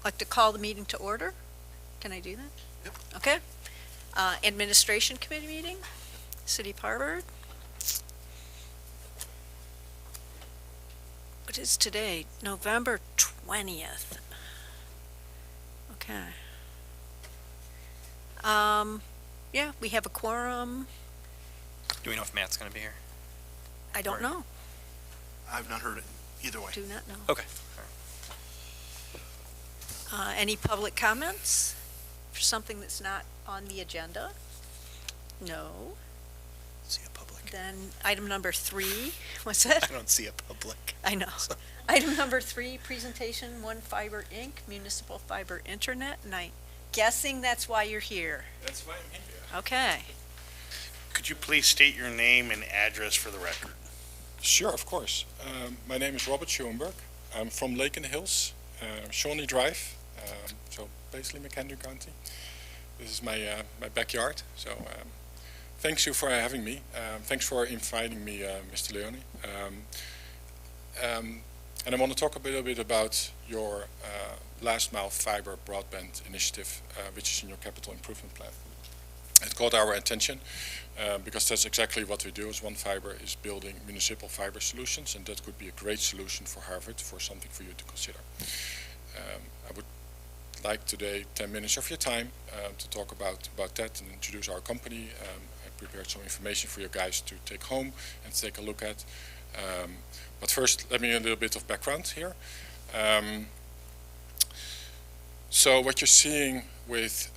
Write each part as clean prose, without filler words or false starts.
like to call the meeting to order. Can I do that? Yep. Okay. Administration Committee meeting, City of Harvard. What is today? November 20th. Okay. Yeah, we have a quorum. Do we know if Matt's going to be here? I don't know. I've not heard it either way. Do not know. Okay. Any public comments for something that's not on the agenda? No. See a public. Then item number 3, what's that? I don't see a public. I know. So. Item number 3, presentation, One Fiber Inc., Municipal Fiber Internet, and I'm guessing that's why you're here. That's why I'm here. Okay. Could you please state your name and address for the record? Sure, of course. My name is Robert Schoenberg. I'm from Lake in the Hills, Shawnee Drive, so basically McHenry County. This is my my backyard. So thanks you for having me. Thanks for inviting me, Mr. Leone. And I want to talk a little bit about your last mile fiber broadband initiative, which is in your capital improvement plan. It caught our attention because that's exactly what we do as One Fiber, is building municipal fiber solutions, and that could be a great solution for Harvard, for something for you to consider. I would like today 10 minutes of your time to talk about that and introduce our company. I prepared some information for you guys to take home and take a look at. But first, let me give a little bit of background here. So what you're seeing with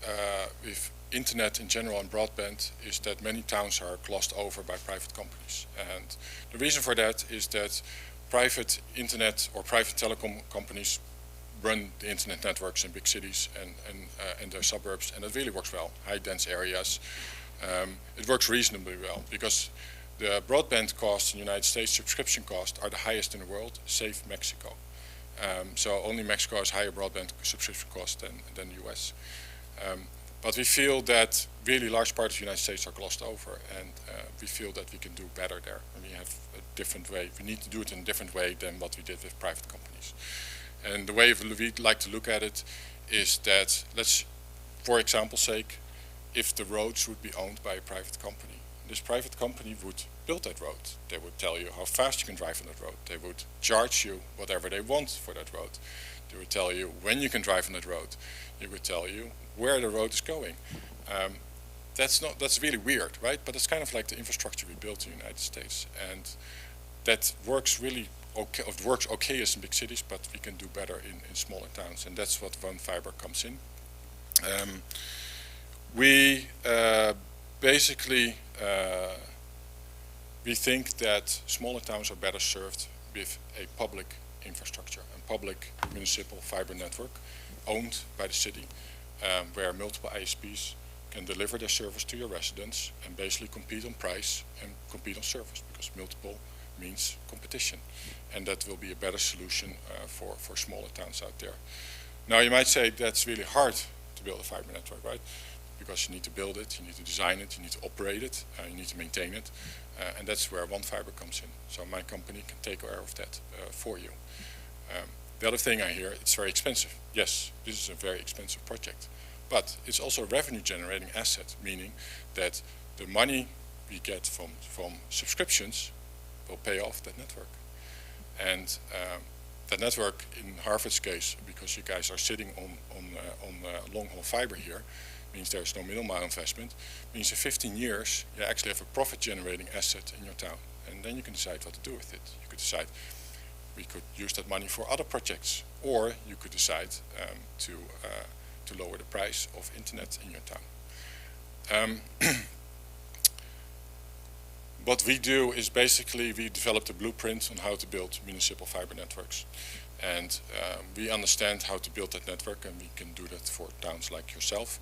internet in general and broadband is that many towns are glossed over by private companies. And the reason for that is that private internet or private telecom companies run the internet networks in big cities and their suburbs, and it really works well. High dense areas. It works reasonably well because the broadband costs in the United States, subscription costs, are the highest in the world, save Mexico. So only Mexico has higher broadband subscription costs than the US. But we feel that really large parts of the United States are glossed over, and we feel that we can do better there. And we have a different way. We need to do it in a different way than what we did with private companies. And the way we'd like to look at it is that, let's, for example's sake, if the roads would be owned by a private company, this private company would build that road. They would tell you how fast you can drive on that road. They would charge you whatever they want for that road. They would tell you when you can drive on that road. They would tell you where the road is going. That's really weird, right? But it's kind of like the infrastructure we built in the United States, and that works really okay. It works okay in big cities, but we can do better in smaller towns, and that's what One Fiber comes in. We basically we think that smaller towns are better served with a public infrastructure, a public municipal fiber network owned by the city, where multiple ISPs can deliver their service to your residents and basically compete on price and compete on service, because multiple means competition, and that will be a better solution for smaller towns out there. Now you might say that's really hard to build a fiber network, right? Because you need to build it, you need to design it, you need to operate it, you need to maintain it, and that's where One Fiber comes in. So my company can take care of that for you. The other thing I hear, it's very expensive. Yes, this is a very expensive project, but it's also a revenue generating asset, meaning that the money we get from subscriptions will pay off that network. And that network, in Harvard's case, because you guys are sitting on long haul fiber here, means there's no middle mile investment, means in 15 years you actually have a profit generating asset in your town, and then you can decide what to do with it. You could decide we could use that money for other projects, or you could decide to lower the price of internet in your town. What we do is basically we developed a blueprint on how to build municipal fiber networks, and we understand how to build that network, and we can do that for towns like yourself.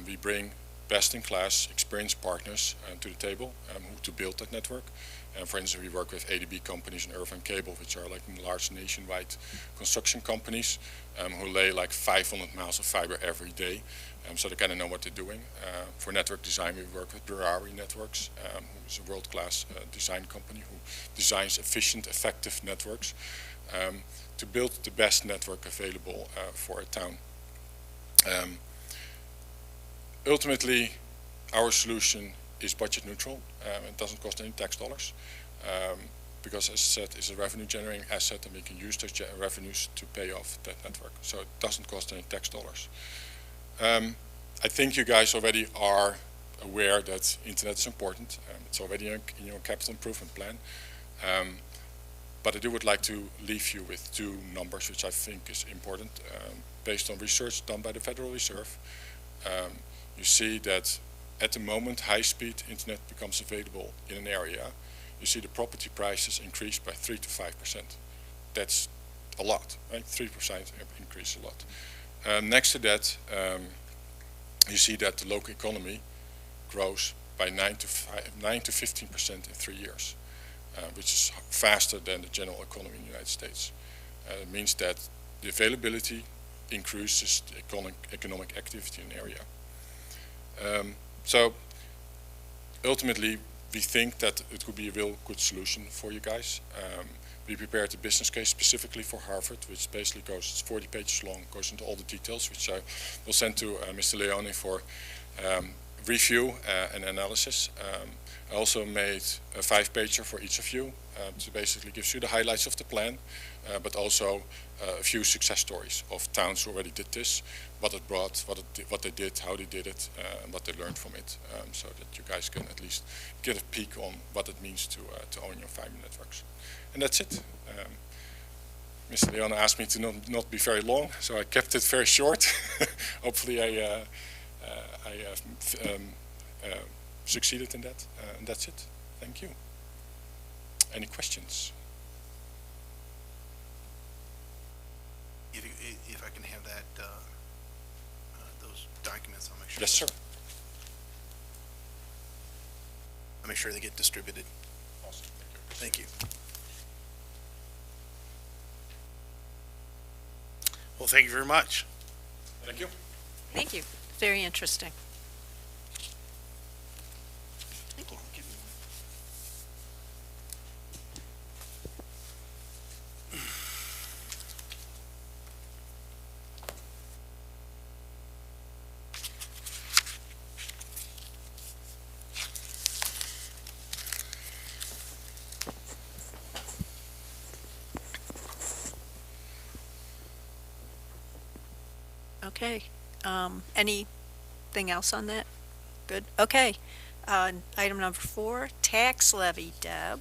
We bring best-in-class experienced partners to the table to build that network. For instance, we work with ADB companies and Irvine Cable, which are like large nationwide construction companies who lay like 500 miles of fiber every day, so they kind of know what they're doing. For network design, we work with Burari Networks, who is a world-class design company who designs efficient, effective networks. to build the best network available for a town. Ultimately, our solution is budget neutral. It doesn't cost any tax dollars because, as I said, it's a revenue generating asset, and we can use those revenues to pay off that network. So it doesn't cost any tax dollars. I think you guys already are aware that internet is important. It's already in your capital improvement plan. But I would like to leave you with two numbers which I think is important. Based on research done by the Federal Reserve, you see that at the moment high-speed internet becomes available in an area, you see the property prices increase by 3 to 5%. That's a lot, right? 3% increase a lot. Next to that, you see that the local economy grows by 9 to 15% in 3 years, which is faster than the general economy in the United States. It means that the availability increases the economic activity in the area. So ultimately, we think that it could be a real good solution for you guys. We prepared a business case specifically for Harvard, which basically it's 40 pages long, goes into all the details, which I will send to Mr. Leone for review and analysis. I also made a 5-pager for each of you to basically gives you the highlights of the plan, but also a few success stories of towns who already did this, what it brought, what they did, how they did it, and what they learned from it, so that you guys can at least get a peek on what it means to own your fiber networks. And that's it. Mr. Leone asked me to not be very long, so I kept it very short. Hopefully I succeeded in that, and that's it. Thank you. Any questions? If I can have that, those documents, I'll make sure. Yes, sir. I'll make sure they get distributed. Awesome. Thank you. Well, thank you very much. Thank you. Thank you. Very interesting. Thank you. Okay, anything else on that? Good, okay. Item number 4, tax levy, Deb.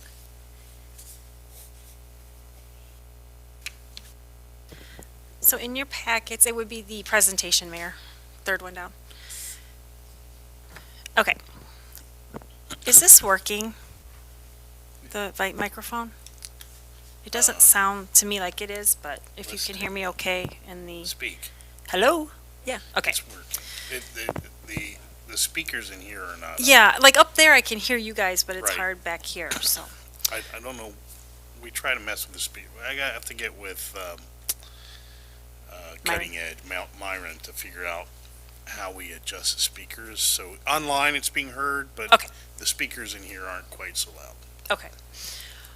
So in your packets, it would be the presentation, Mayor. Third one down. Okay. Is this working? The microphone? It doesn't sound to me like it is, but if you can hear me okay in the... Speak. Hello? Yeah, okay. It's working. The speakers in here are not. Yeah, like up there I can hear you guys, but it's Right. hard back here, so. I don't know. We try to mess with the speed. I have to get with Cutting Edge, Mount Myron, to figure out how we adjust the speakers. So online it's being heard, but Okay. the speakers in here aren't quite so loud. Okay.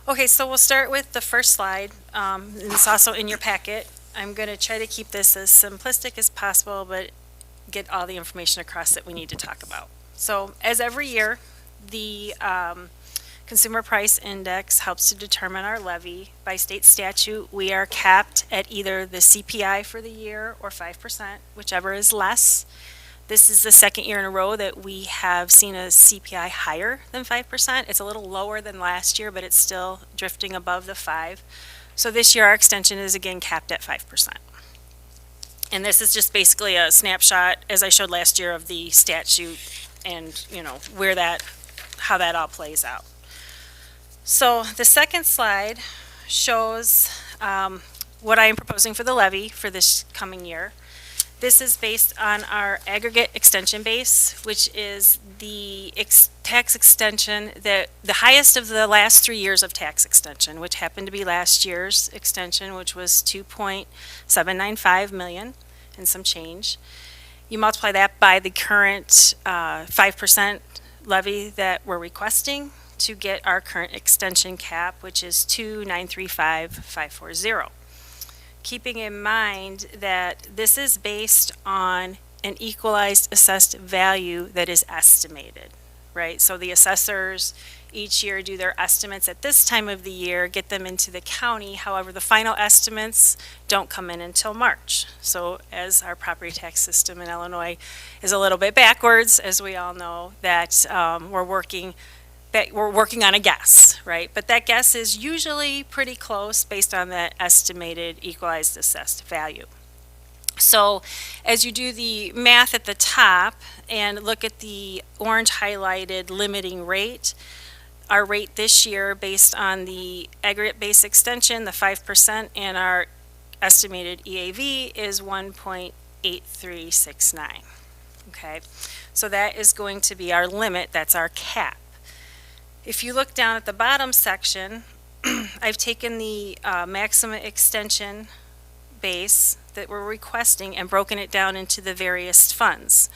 Okay, so we'll start with the first slide. And it's also in your packet. I'm going to try to keep this as simplistic as possible, but get all the information across that we need to talk about. So as every year, the Consumer Price Index helps to determine our levy. By state statute, we are capped at either the CPI for the year or 5%, whichever is less. This is the second year in a row that we have seen a CPI higher than 5%. It's a little lower than last year, but it's still drifting above the 5. So this year, our extension is again capped at 5%. And this is just basically a snapshot, as I showed last year, of the statute and, you know, how that all plays out. So the second slide shows what I am proposing for the levy for this coming year. This is based on our aggregate extension base, which is the tax extension, the highest of the last 3 years of tax extension, which happened to be last year's extension, which was 2.795 million and some change. You multiply that by the current 5% levy that we're requesting to get our current extension cap, which is 2,935,540. Keeping in mind that this is based on an equalized assessed value that is estimated, right? So the assessors each year do their estimates at this time of the year, get them into the county. However, the final estimates don't come in until March. So as our property tax system in Illinois is a little bit backwards, as we all know, that we're working on a guess, right? But that guess is usually pretty close based on that estimated equalized assessed value. So as you do the math at the top and look at the orange highlighted limiting rate, our rate this year based on the aggregate base extension, the 5%, and our estimated EAV is 1.8369. Okay, so that is going to be our limit, that's our cap. If you look down at the bottom section, I've taken the maximum extension base that we're requesting and broken it down into the various funds.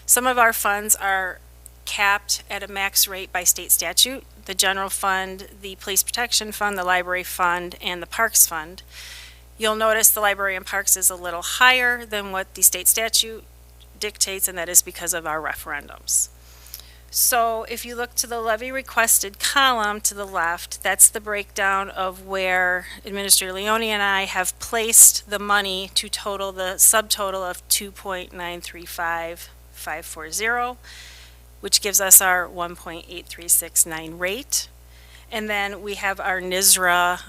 Some of our funds are capped at a max rate by state statute: the general fund, the police protection fund, the library fund, and the parks fund. You'll notice the library and parks is a little higher than what the state statute dictates, and that is because of our referendums. So if you look to the levy requested column to the left, that's the breakdown of where Administrator Leone and I have placed the money to total the subtotal of 2.935540, which gives us our 1.8369 rate. And then we have our NISRA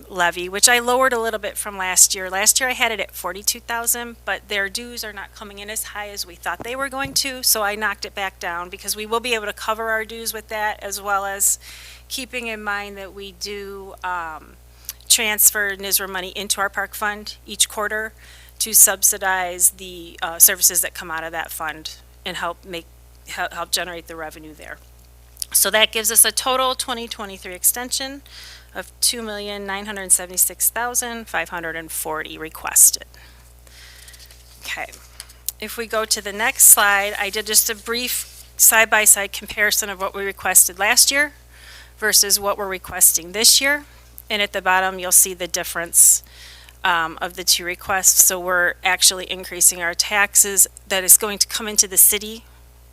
levy, which I lowered a little bit from last year. Last year I had it at 42,000, but their dues are not coming in as high as we thought they were going to, so I knocked it back down because we will be able to cover our dues with that, as well as keeping in mind that we do transfer NISRA money into our park fund each quarter to subsidize the services that come out of that fund and help generate the revenue there. So that gives us a total 2023 extension of $2,976,540 requested. Okay. If we go to the next slide, I did just a brief side-by-side comparison of what we requested last year versus what we're requesting this year. And at the bottom, you'll see the difference of the two requests. So we're actually increasing our taxes that is going to come into the city,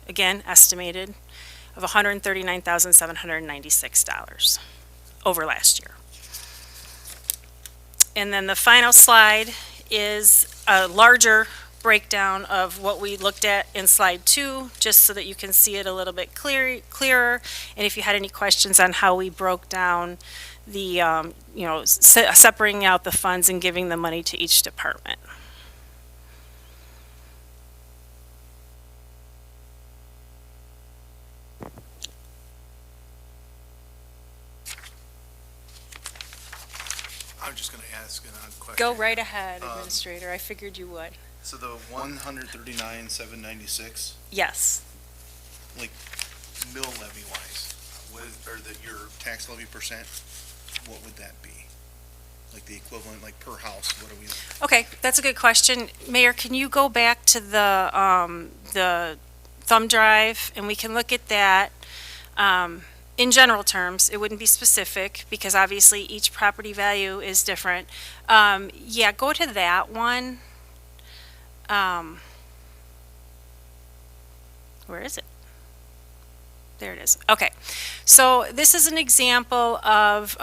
again, estimated, of $139,796 over last year. And then the final slide is a larger breakdown of what we looked at in slide 2, just so that you can see it a little bit clearer. And if you had any questions on how we broke down the, separating out the funds and giving the money to each department. I'm just gonna ask an odd question. Go right ahead, Administrator. I figured you would. So the 139,796, Yes. like mill levy wise, your tax levy percent, what would that be? Like the equivalent, like per house, what are we? Okay, that's a good question. Mayor, can you go back to the thumb drive and we can look at that in general terms? It wouldn't be specific because obviously each property value is different. Yeah, go to that one. Where is it? There it is. Okay. So this is an example of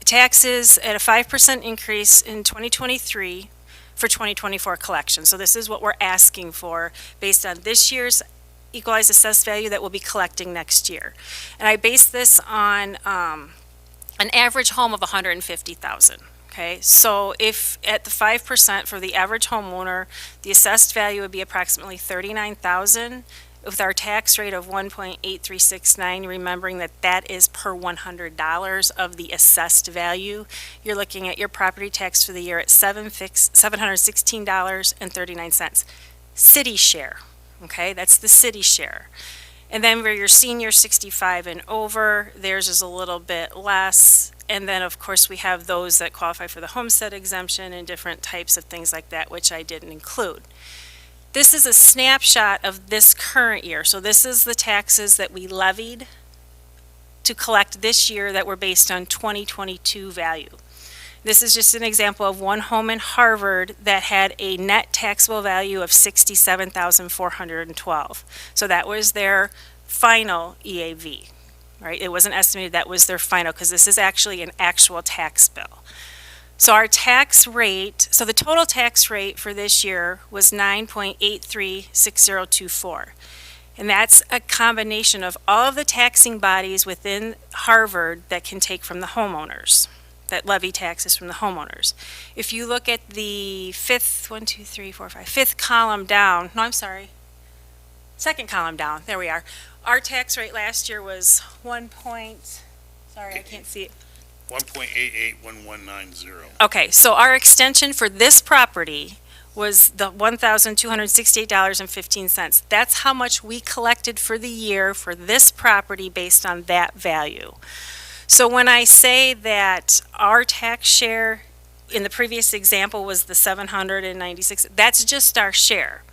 taxes at a 5% increase in 2023 for 2024 collection. So this is what we're asking for based on this year's equalized assessed value that we'll be collecting next year. And I base this on an average home of $150,000. Okay, so if at the 5% for the average homeowner, the assessed value would be approximately $39,000 with our tax rate of 1.8369, remembering that that is per $100 of the assessed value. You're looking at your property tax for the year at $716.39. City share, okay, that's the city share. And then where you're senior 65 and over, theirs is a little bit less. And then, of course, we have those that qualify for the homestead exemption and different types of things like that, which I didn't include. This is a snapshot of this current year. So this is the taxes that we levied to collect this year that were based on 2022 value. This is just an example of one home in Harvard that had a net taxable value of $67,412. So that was their final EAV, right? It wasn't estimated, that was their final, because this is actually an actual tax bill. So our tax rate, so the total tax rate for this year was 9.836024. And that's a combination of all of the taxing bodies within Harvard that can take from the homeowners, that levy taxes from the homeowners. If you look at the fifth column down, no, I'm sorry, second column down, there we are. Our tax rate last year was sorry, I can't see it. 1.881190. Okay, so our extension for this property was the $1,268.15. That's how much we collected for the year for this property based on that value. So when I say that our tax share in the previous example was the $796, that's just our share.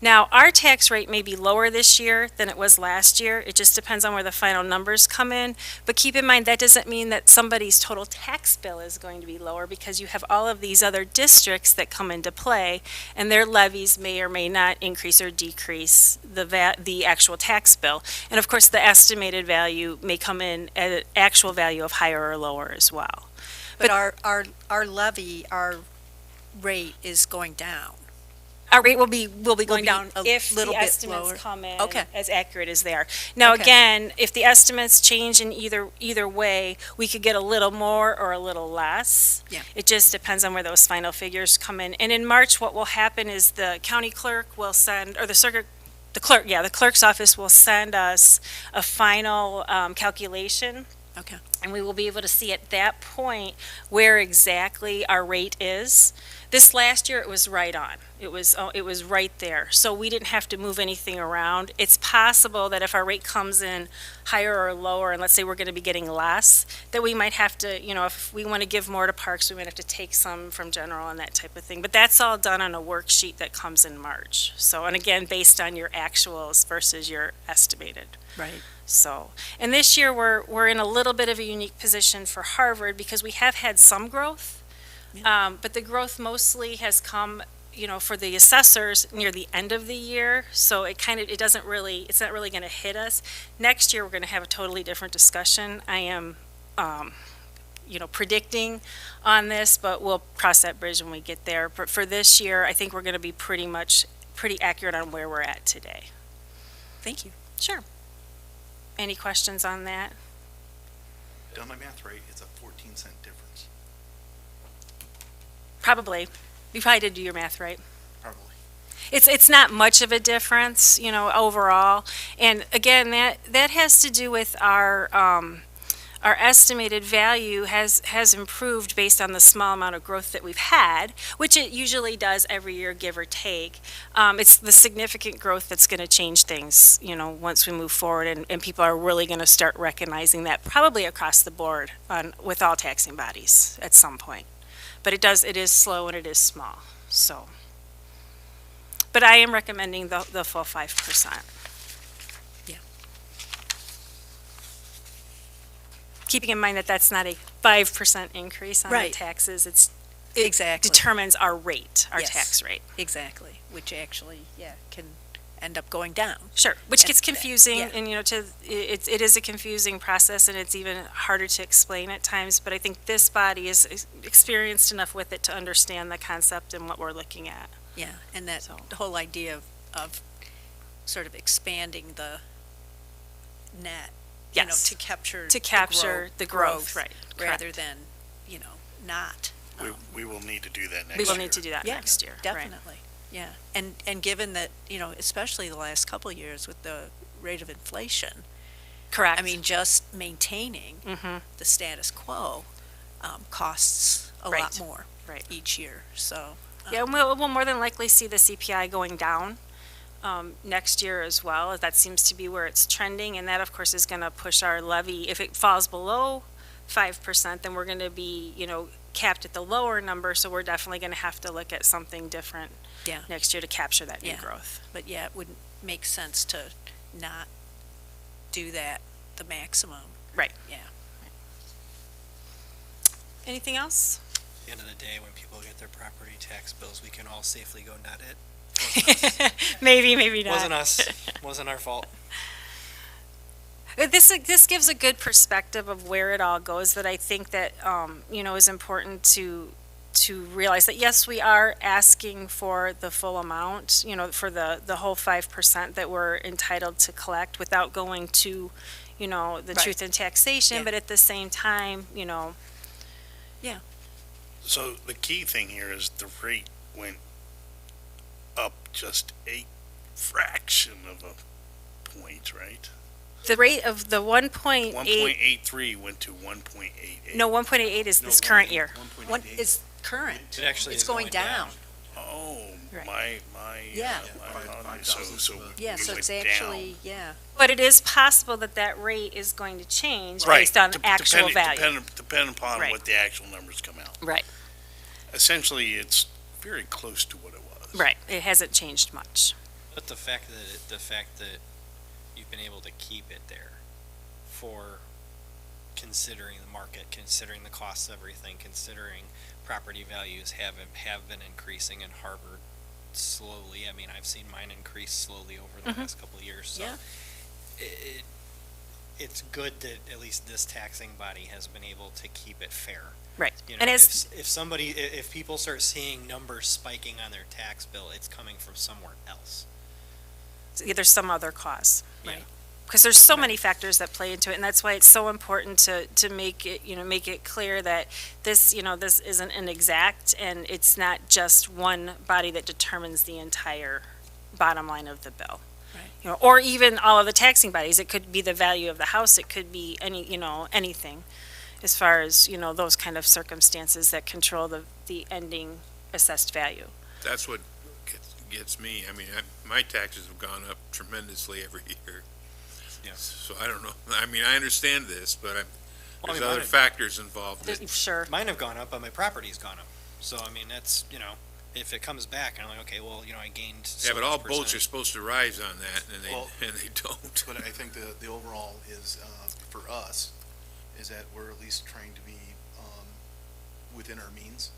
Now, our tax rate may be lower this year than it was last year. It just depends on where the final numbers come in. But keep in mind, that doesn't mean that somebody's total tax bill is going to be lower, because you have all of these other districts that come into play, and their levies may or may not increase or decrease the actual tax bill. And of course, the estimated value may come in at an actual value of higher or lower as well. But our levy, our rate is going down. Our rate will be going be down a if little the bit estimates lower. come in Okay. as accurate as they are. Now, Okay. again, if the estimates change in either way, we could get a little more or a little less. Yeah. It just depends on where those final figures come in. And in March, what will happen is the county clerk will send, or the clerk's office will send us a final calculation. Okay. And we will be able to see at that point where exactly our rate is. This last year, it was right on. It was right there. So we didn't have to move anything around. It's possible that if our rate comes in higher or lower, and let's say we're going to be getting less, that we might have to, if we want to give more to parks, we might have to take some from general and that type of thing. But that's all done on a worksheet that comes in March. So, and again, based on your actuals versus your estimated. Right. So, and this year we're in a little bit of a unique position for Harvard because we have had some growth, but the growth mostly has come, for the assessors near the end of the year. So it's not really going to hit us. Next year we're going to have a totally different discussion. I am, predicting on this, but we'll cross that bridge when we get there. But for this year, I think we're going to be pretty accurate on where we're at today. Thank you. Sure. Any questions on that? Done my math right, it's a 14-cent difference. Probably. You probably did do your math right. Probably. It's not much of a difference, overall. And again, that has to do with our estimated value has improved based on the small amount of growth that we've had, which it usually does every year, give or take. It's the significant growth that's going to change things, once we move forward, and people are really going to start recognizing that probably across the board with all taxing bodies at some point. But it is slow and it is small, so. But I am recommending the full 5%. Keeping in mind that that's not a 5% increase on the Right. taxes, it Exactly. determines our rate, our Yes. tax rate. Exactly, which actually, can end up going down. Sure, which And- gets confusing, yeah. and it is a confusing process, and it's even harder to explain at times. But I think this body is experienced enough with it to understand the concept and what we're looking at. Yeah, and that So. whole idea of sort of expanding the net, Yes. to capture The growth, right? rather correct. than, not. We will need to do that next We year. will need to do that Yeah, next year. right. Definitely, yeah. And given that, especially the last couple of years with the rate of inflation, Correct. I mean, just maintaining Mhm. the status quo costs a Right. lot more Right. each year, so. Yeah, and we'll more than likely see the CPI going down next year as well. That seems to be where it's trending, and that, of course, is going to push our levy. If it falls below 5%, then we're going to be, capped at the lower number, so we're definitely going to have to look at something different Yeah. next year to capture that new Yeah. growth. But yeah, it wouldn't make sense to not do that, the maximum, Right. Yeah. Anything else? At the end of the day, when people get their property tax bills, we can all safely go nut it. Maybe, maybe not. Wasn't us. Wasn't our fault. This gives a good perspective of where it all goes that I think that, is important to realize that, yes, we are asking for the full amount, for the whole 5% that we're entitled to collect without going to, the Right. truth in taxation, Yeah. but at the same time, So the key thing here is the rate went up just a fraction of a point, right? the rate of the 1.8, 1.83 went to 1.88. no, 1.88 is this current year. What is current? It actually It's is going down. Oh, Right. my, Yeah. my apologies. So Yeah, it so went it's down. actually, yeah. But it is possible that that rate is going to change Right, based on dep- actual depending- value. Depending upon Right. what the actual numbers come out. Right, Essentially, it's very close to what it was. right. It hasn't changed much. But the fact that you've been able to keep it there for considering the market, considering the costs of everything, considering property values have been increasing in Harvard slowly. I mean, I've seen mine increase slowly over the past couple of years. So Yeah. it's good that at least this taxing body has been able to keep it fair. Right. You know, And it's, if people start seeing numbers spiking on their tax bill, it's coming from somewhere else. there's some other cause. Right. Because there's so many factors that play into it, and that's why it's so important to make it clear that this, this isn't an exact, and it's not just one body that determines the entire bottom line of the bill. Right. Or even all of the taxing bodies. It could be the value of the house, it could be anything, as far as, those kind of circumstances that control the ending assessed value. That's what gets me. I mean, my taxes have gone up tremendously every year. Yeah. So I don't know. I mean, I understand this, but Well, I there's mean, other mine- factors involved. that- Sure. Mine have gone up, but my property's gone up. So, I mean, that's, if it comes back, and I'm like, okay, well, I gained so Yeah, but all much boats are percentage. supposed to rise on that, and Well- they don't. But I think the overall is, for us, is that we're at least trying to be, within our means.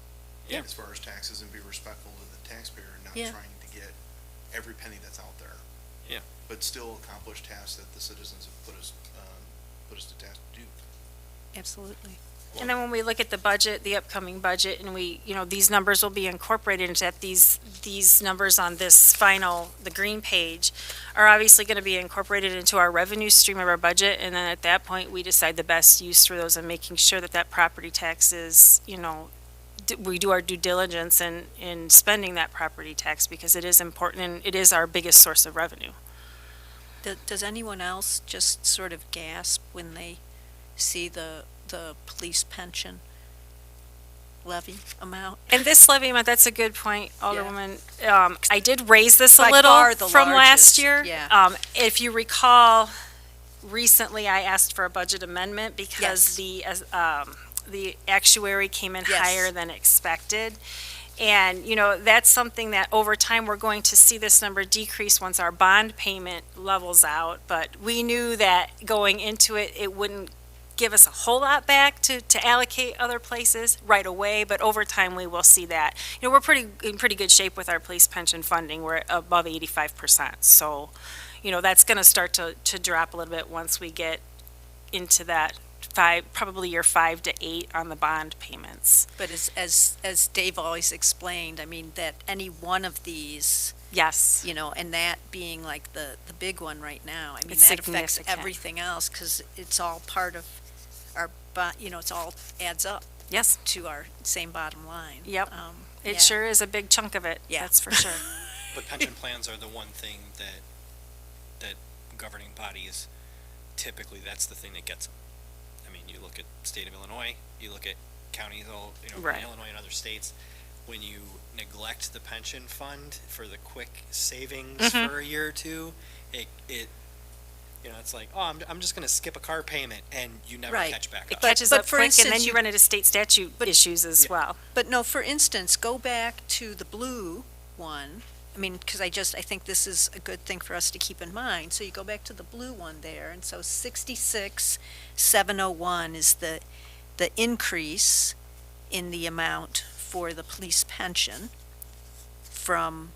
Yeah. As far as taxes, and be respectful to the taxpayer, not Yeah. trying to get every penny that's out there. Yeah. But still accomplish tasks that the citizens have put us to task to do. Absolutely. And then when we look at the budget, the upcoming budget, and these numbers will be incorporated into that, these numbers on this the green page, are obviously going to be incorporated into our revenue stream of our budget, and then at that point, we decide the best use for those and making sure that property tax is, we do our due diligence in spending that property tax, because it is important, and it is our biggest source of revenue. Does anyone else just sort of gasp when they see the police pension levy amount? And this levy amount, that's a good point, Alderwoman. I did raise this a By little far the from largest, last year. yeah. If you recall, recently I asked for a budget amendment because the actuary came in Yes. higher than expected. And, that's something that over time, we're going to see this number decrease once our bond payment levels out. But we knew that going into it, it wouldn't give us a whole lot back to allocate other places right away, but over time, we will see that. We're in pretty good shape with our police pension funding. We're above 85%. So, that's going to start to drop a little bit once we get into that probably year 5 to 8 on the bond payments. But as Dave always explained, I mean, that any one of these, Yes. and that being like the big one right now, I mean, It's that affects significant. everything else, because it's all part of our, it's all adds up Yes. to our same bottom line. Yep. It yeah. sure is a big chunk of it. Yeah. That's for sure. But pension plans are the one thing that governing bodies, typically, that's the thing that gets them. I mean, you look at state of Illinois, you look at counties, Right. in Illinois and other states, when you neglect the pension fund for the quick savings for a year or two, it it's like, oh, I'm just going to skip a car payment, and you never Right. catch back It up. catches but up for quick, instance, and then you you- run into state statute issues as Yeah. well. But no, for instance, go back to the blue one, I mean, because I think this is a good thing for us to keep in mind. So you go back to the blue one there, and so 66,701 is the increase in the amount for the police pension from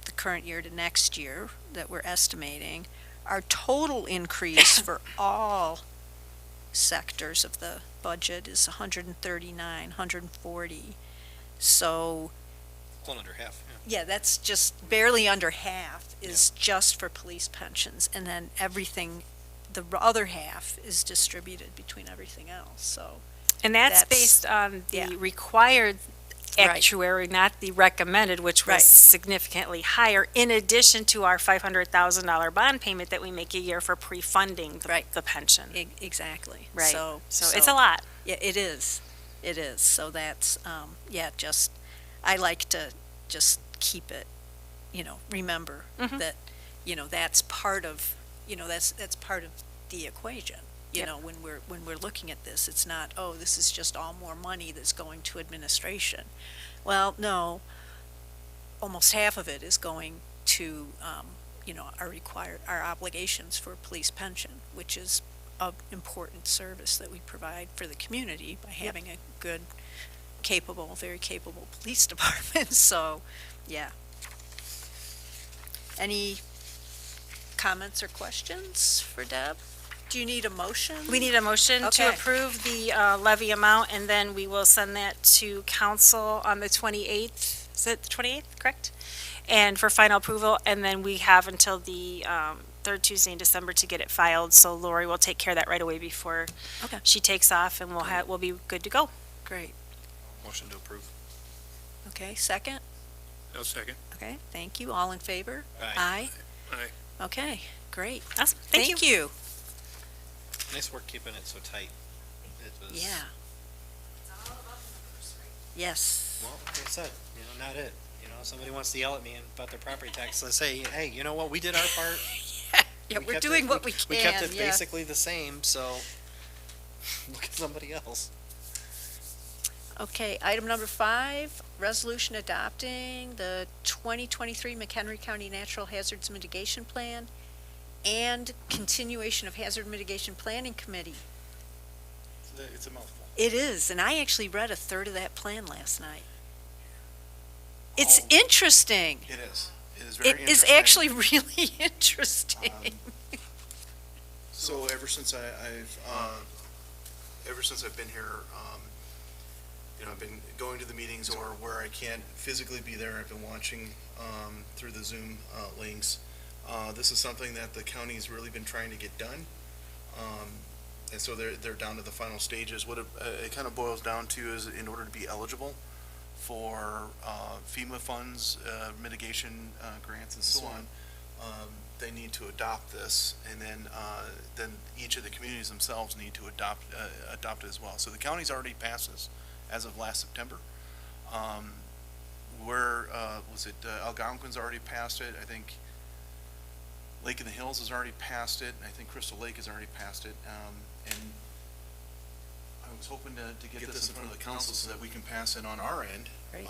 the current year to next year that we're estimating. Our total increase for all sectors of the budget is 139, 140. So, Well, under half, yeah. yeah, that's just barely under half is just for police pensions, and then everything, the other half is distributed between everything else, so. And that's That's- based on yeah. the required Right. actuary, not the recommended, which was Right. significantly higher, in addition to our $500,000 bond payment that we make a year for pre-funding Right. the pension. Exactly. Right. So It's a lot. Yeah, it is. It is. So that's, just, I like to just keep it, remember Mhm. that, that's part of, that's part of the equation. You Yep. know, when we're looking at this, it's not, oh, this is just all more money that's going to administration. Well, no, almost half of it is going to, our obligations for police pension, which is an important service that we provide for the community by having a good, very capable police department. So, yeah. Any comments or questions for Deb? Do you need a motion? We need a motion to Okay. approve the levy amount, and then we will send that to council on the 28th. Is it the 28th, correct? And for final approval, and then we have until the third Tuesday in December to get it filed, so Lori will take care of that right away before Okay. she takes off, and we'll be good to go. Great. Motion to approve. Okay, second? No second. Okay, thank you. All in favor? Aye. Aye. Okay, great. Awesome, thank you. Thank you. Nice work keeping it so tight. It was, Yeah. Yes. Well, like I said, not it. Somebody wants to yell at me about their property tax, let's say, hey, you know what, we did our part. Yeah, We we're kept doing it- what we can, We kept it yeah. basically the same, so look at somebody else. Okay, item number 5, resolution adopting the 2023 McHenry County Natural Hazards Mitigation Plan and continuation of Hazard Mitigation Planning Committee. It's a mouthful. It is, and I actually read a third of that plan last night. It's Oh. interesting. It is. It is very It is interesting. actually really interesting. So ever since I've been here, I've been going to the meetings, or where I can't physically be there, I've been watching through the Zoom links. This is something that the county's really been trying to get done. And so they're down to the final stages. What it kind of boils down to is, in order to be eligible for FEMA funds, mitigation grants, and so on, they need to adopt this, and then each of the communities themselves need to adopt it as well. So the county's already passed this as of last September. Algonquin's already passed it. I think Lake in the Hills has already passed it, and I think Crystal Lake has already passed it. And I was hoping to get this in front of the council so that we can pass it on our end. Right.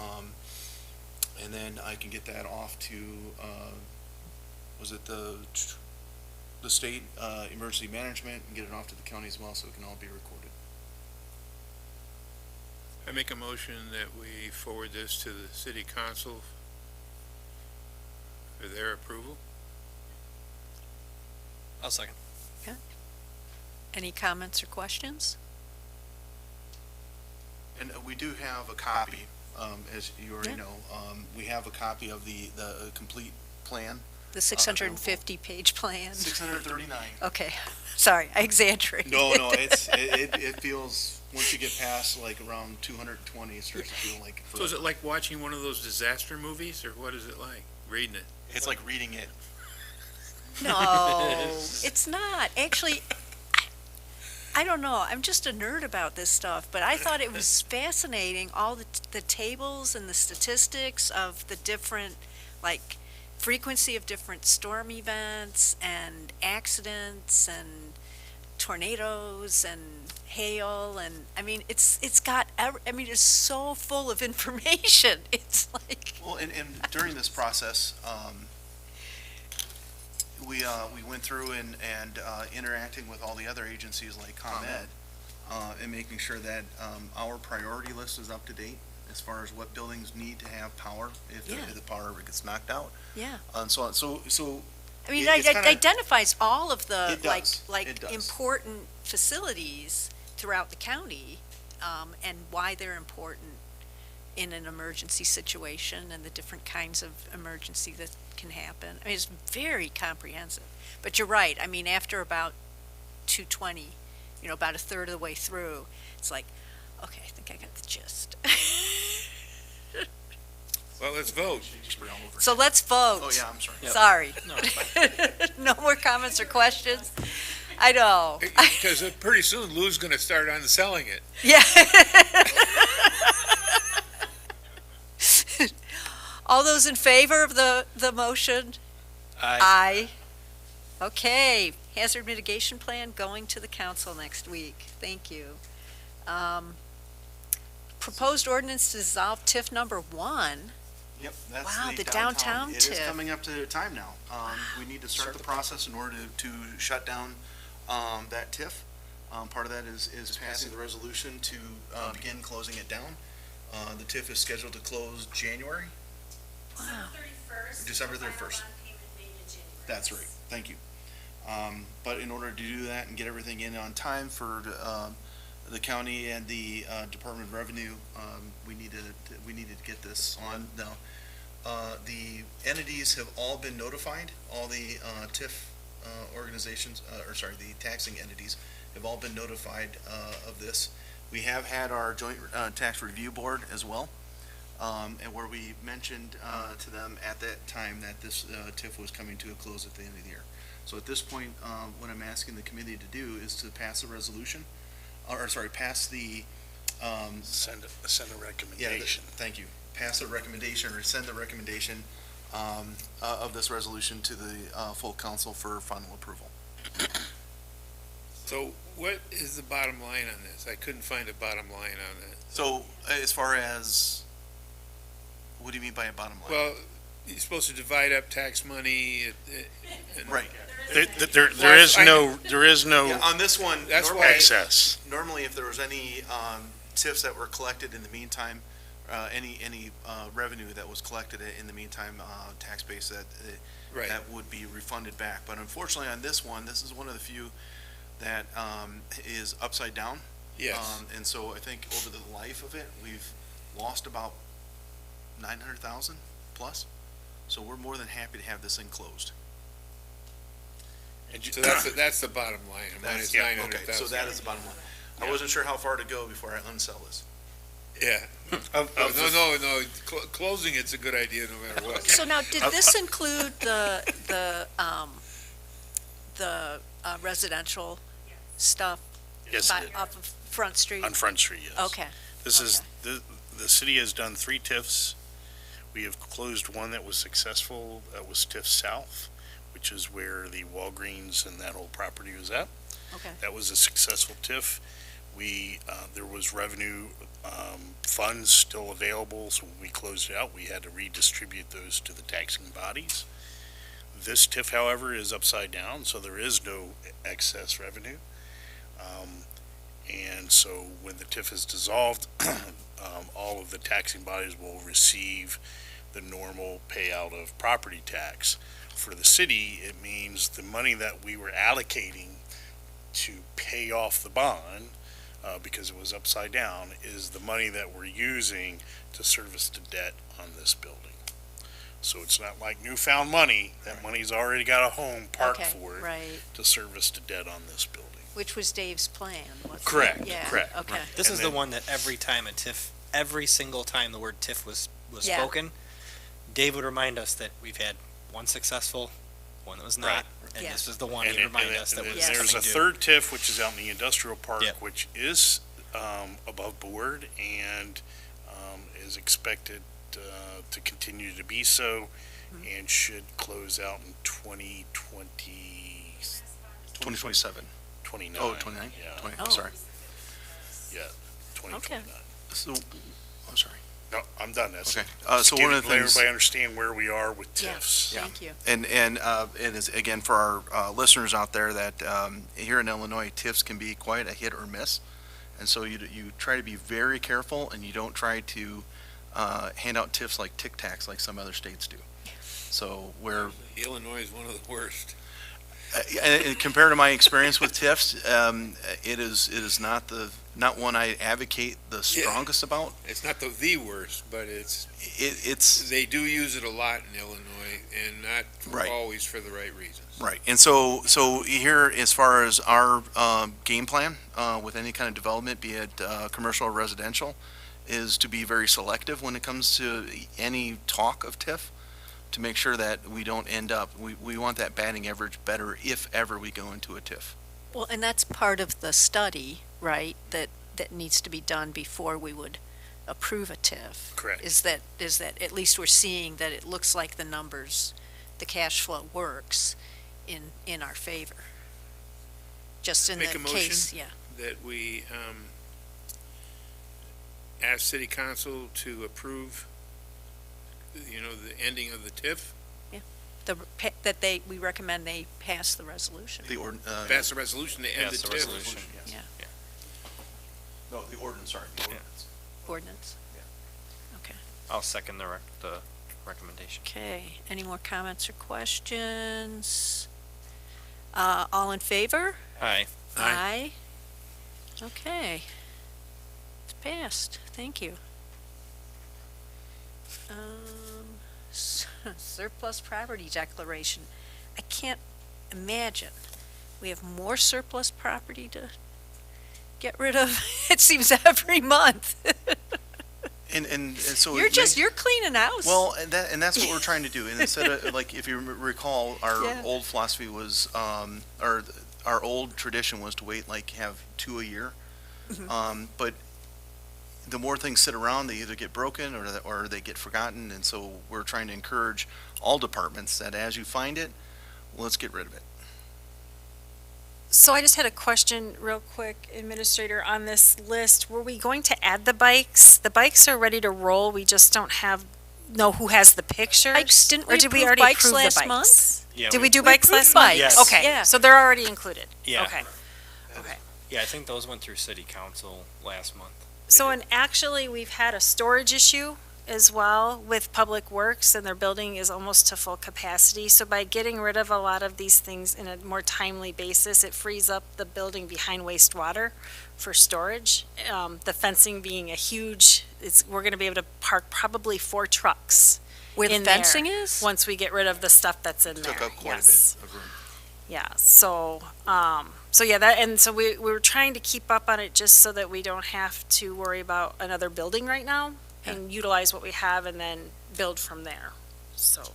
And then I can get that off to, the state emergency management, and get it off to the county as well, so it can all be recorded. I make a motion that we forward this to the city council for their approval. I'll second. Any comments or questions? And we do have a copy, as you already know. We have a copy of the complete plan. The 650-page plan? 639. Okay, sorry, I exaggerated. No, it feels, once you get past like around 220, it starts to feel like. So is it like watching one of those disaster movies, or what is it like, reading it? It's like reading it. No, it's not. Actually, I don't know. I'm just a nerd about this stuff, but I thought it was fascinating, all the tables and the statistics of the different, like, frequency of different storm events and accidents and tornadoes and hail and, I mean, it's got, I mean, it's so full of information. It's like, Well, and during this process, we went through and interacting with all the other agencies like ComEd, and making sure that, our priority list is up to date as far as what buildings need to have power if Yeah. the power gets knocked out, yeah. and so on. So I mean, It's it kinda- identifies all of the, It does. It does. important facilities throughout the county, and why they're important in an emergency situation and the different kinds of emergency that can happen. I mean, it's very comprehensive. But you're right, I mean, after about 220, about a third of the way through, it's like, okay, I think I got the gist. Well, let's vote. So let's vote. Oh, yeah, I'm sorry. Sorry. No more comments or questions? I know. Because pretty soon Lou's gonna start on selling it. Yeah. All those in favor of the motion? Aye. Okay, hazard mitigation plan going to the council next week. Thank you. Proposed ordinance to dissolve TIF number 1. Yep, that's Wow, the the downtown. downtown It is tip. coming up to time now. We need to start the process in order to shut down that TIF. Part of that is passing the resolution to begin closing it down. The TIF is scheduled to close January. Wow. December 31st. That's right, thank you. But in order to do that and get everything in on time for the county and the Department of Revenue, we needed to get this on now. The entities have all been notified, all the TIF organizations, the taxing entities have all been notified of this. We have had our joint tax review board as well, and where we mentioned to them at that time that this TIF was coming to a close at the end of the year. So at this point, what I'm asking the committee to do is to pass a resolution, pass the Send a recommendation. thank you. Pass a recommendation or send the recommendation of this resolution to the full council for final approval. So what is the bottom line on this? I couldn't find a bottom line on that. So as far as, what do you mean by a bottom line? Well, you're supposed to divide up tax money. And- Right. There is no Yeah, on this one, That's normally, why- excess. normally if there was any TIFs that were collected in the meantime, any revenue that was collected in the meantime, tax base Right. that would be refunded back. But unfortunately on this one, this is one of the few that is upside down. Yes. And so I think over the life of it, we've lost about 900,000 plus. So we're more than happy to have this thing closed. So that's the bottom line. Minus Yeah, 900,000. okay, so that is the bottom line. I wasn't sure how far to go before I unsell this. Yeah. No, closing it's a good idea no matter what. So now, did this include the residential stuff Yes, it did. off of Front Street? On Front Street, yes. Okay. This is, the city has done 3 TIFs. We have closed one that was successful, that was TIF South, which is where the Walgreens and that whole property was at. Okay. That was a successful TIF. There was revenue, funds still available, so when we closed it out, we had to redistribute those to the taxing bodies. This TIF, however, is upside down, so there is no excess revenue. And so when the TIF is dissolved, all of the taxing bodies will receive the normal payout of property tax. For the city, it means the money that we were allocating to pay off the bond, because it was upside down, is the money that we're using to service the debt on this building. So it's not like newfound money. That money's already got a home parked Okay, for it right. to service the debt on this building. Which was Dave's plan, wasn't it? Correct, Yeah, correct. okay. This And is the then- one that every single time the word TIF was Yeah. spoken, Dave would remind us that we've had one successful, one that was not, Right. and Yeah. this was the one And he'd remind us that was there's coming a due. third TIF, which is out in the industrial park, Yep. which is above board and is expected to continue to be so, and should close out in 2027. 29. Oh, 29? Yeah, 20, Oh. sorry. yeah, 2029. So, I'm sorry. No, I'm done, that's Okay. it. So one of the Let things. everybody understand where we are with Yeah. TIFs. Thank you. And it is, again, for our listeners out there, that here in Illinois, TIFs can be quite a hit or miss. And so you try to be very careful, and you don't try to hand out TIFs like Tic Tacs like some other states do. So where, Illinois is one of the worst. and compared to my experience with TIFs, it is not one I advocate the strongest about. It's not the worst, but it's, It's they do use it a lot in Illinois and not Right. always for the right reasons. right. And so here, as far as our game plan with any kind of development, be it commercial or residential, is to be very selective when it comes to any talk of TIF, to make sure that we don't end up, we want that batting average better if ever we go into a TIF. Well, and that's part of the study, right, that needs to be done before we would approve a TIF. Correct. Is that at least we're seeing that it looks like the numbers, the cash flow works in our favor. Just in the Make a case, motion? yeah. That we ask city council to approve, the ending of the TIF, We recommend they pass the resolution. pass a resolution to end Pass the the TIF. resolution. Yeah. No, the ordinance, sorry. The ordinance. Ordinance. Okay. I'll second the recommendation. Okay, any more comments or questions? All in favor? Aye. Aye. Okay. It's passed, thank you. Surplus property declaration. I can't imagine we have more surplus property to get rid of. It seems every month. And so. You're cleaning house. Well, and that's what we're trying to do. And instead of, like, if you recall, our Yeah. old philosophy was, or our old tradition was to wait, like, have 2 a year. But the more things sit around, they either get broken or they get forgotten. And so we're trying to encourage all departments that as you find it, let's get rid of it. So I just had a question real quick, Administrator, on this list. Were we going to add the bikes? The bikes are ready to roll. We just don't know who has the pictures. Bikes, didn't we Or did we approve already bikes approve the last bikes? month? Yeah, Did we do We bikes approved last month? bikes, Yes. Okay, yeah. so they're already included. Yeah. Okay. Okay. Yeah, I think those went through city council last month. So, and actually, we've had a storage issue as well with Public Works, and their building is almost to full capacity. So by getting rid of a lot of these things in a more timely basis, it frees up the building behind wastewater for storage. The fencing being a huge, we're gonna be able to park probably 4 trucks Where the in there fencing is? once we get rid of the stuff that's in there. Took up quite a Yes. bit of room. Yeah, so yeah, so we were trying to keep up on it just so that we don't have to worry about another building right now and utilize what we have and then build from there, so.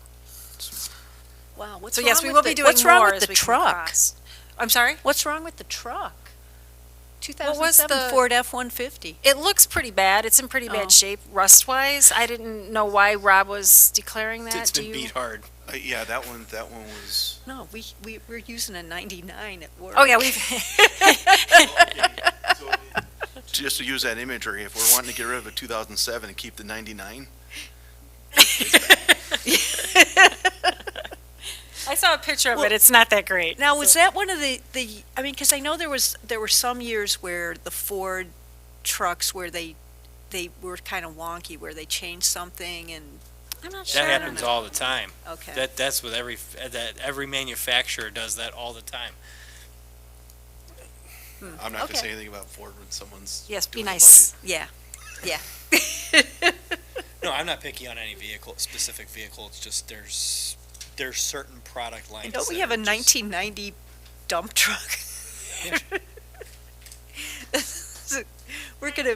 Wow, what's So wrong yes, we with will the- be doing what's wrong more with as the we come truck? across. I'm sorry? What's wrong with the truck? What was 2007 the- Ford F-150. It looks pretty bad, it's in pretty Oh. bad shape rust-wise. I didn't know why Rob was declaring that. It's Do been you- beat hard. Yeah, that one was. No, we're using a 99 at work. Oh, yeah, we've, Just to use that imagery, if we're wanting to get rid of a 2007 and keep the 99, I saw a picture of Well, it, it's not that great. Now, was so- that one of the, I mean, because I know there were some years where the Ford trucks where they were kind of wonky, where they changed something and, I'm not sure. That happens all the time. okay. That's with every manufacturer does that all the time. I'm not Okay. gonna say anything about Ford when someone's. Yes, be doing the nice. Yeah, yeah. No, I'm not picky on any specific vehicle. It's just there's certain product lines. And don't we that have a are just- 1990 dump truck? We're gonna,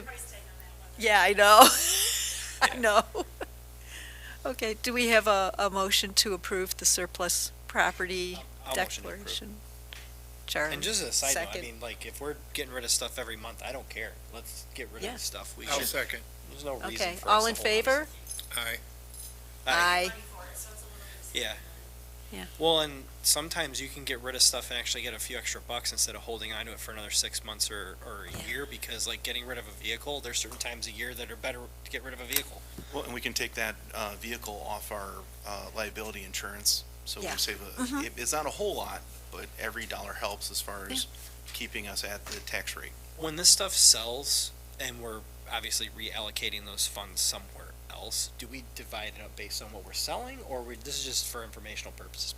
yeah, I know. I know. Okay, do we have a motion to approve the surplus property I'll motion to approve. declaration? Charlie, And just as a side note, I second. mean, like, if we're getting rid of stuff every month, I don't care. Let's get rid Yeah. of the stuff. I'll second. There's no reason Okay, for us all to in hold on to favor? Aye. Aye. Yeah. Well, and sometimes you can get rid of stuff and actually get a few extra bucks instead of holding on to it for another 6 months or a year, because like getting rid of a vehicle, there's certain times a year that are better to get rid of a vehicle. Well, and we can take that vehicle off our liability insurance, so we Yeah. save it's not a whole lot, but every dollar helps as far as keeping us at the tax rate. When this stuff sells and we're obviously reallocating those funds somewhere else, do we divide it up based on what we're selling, or this is just for informational purposes,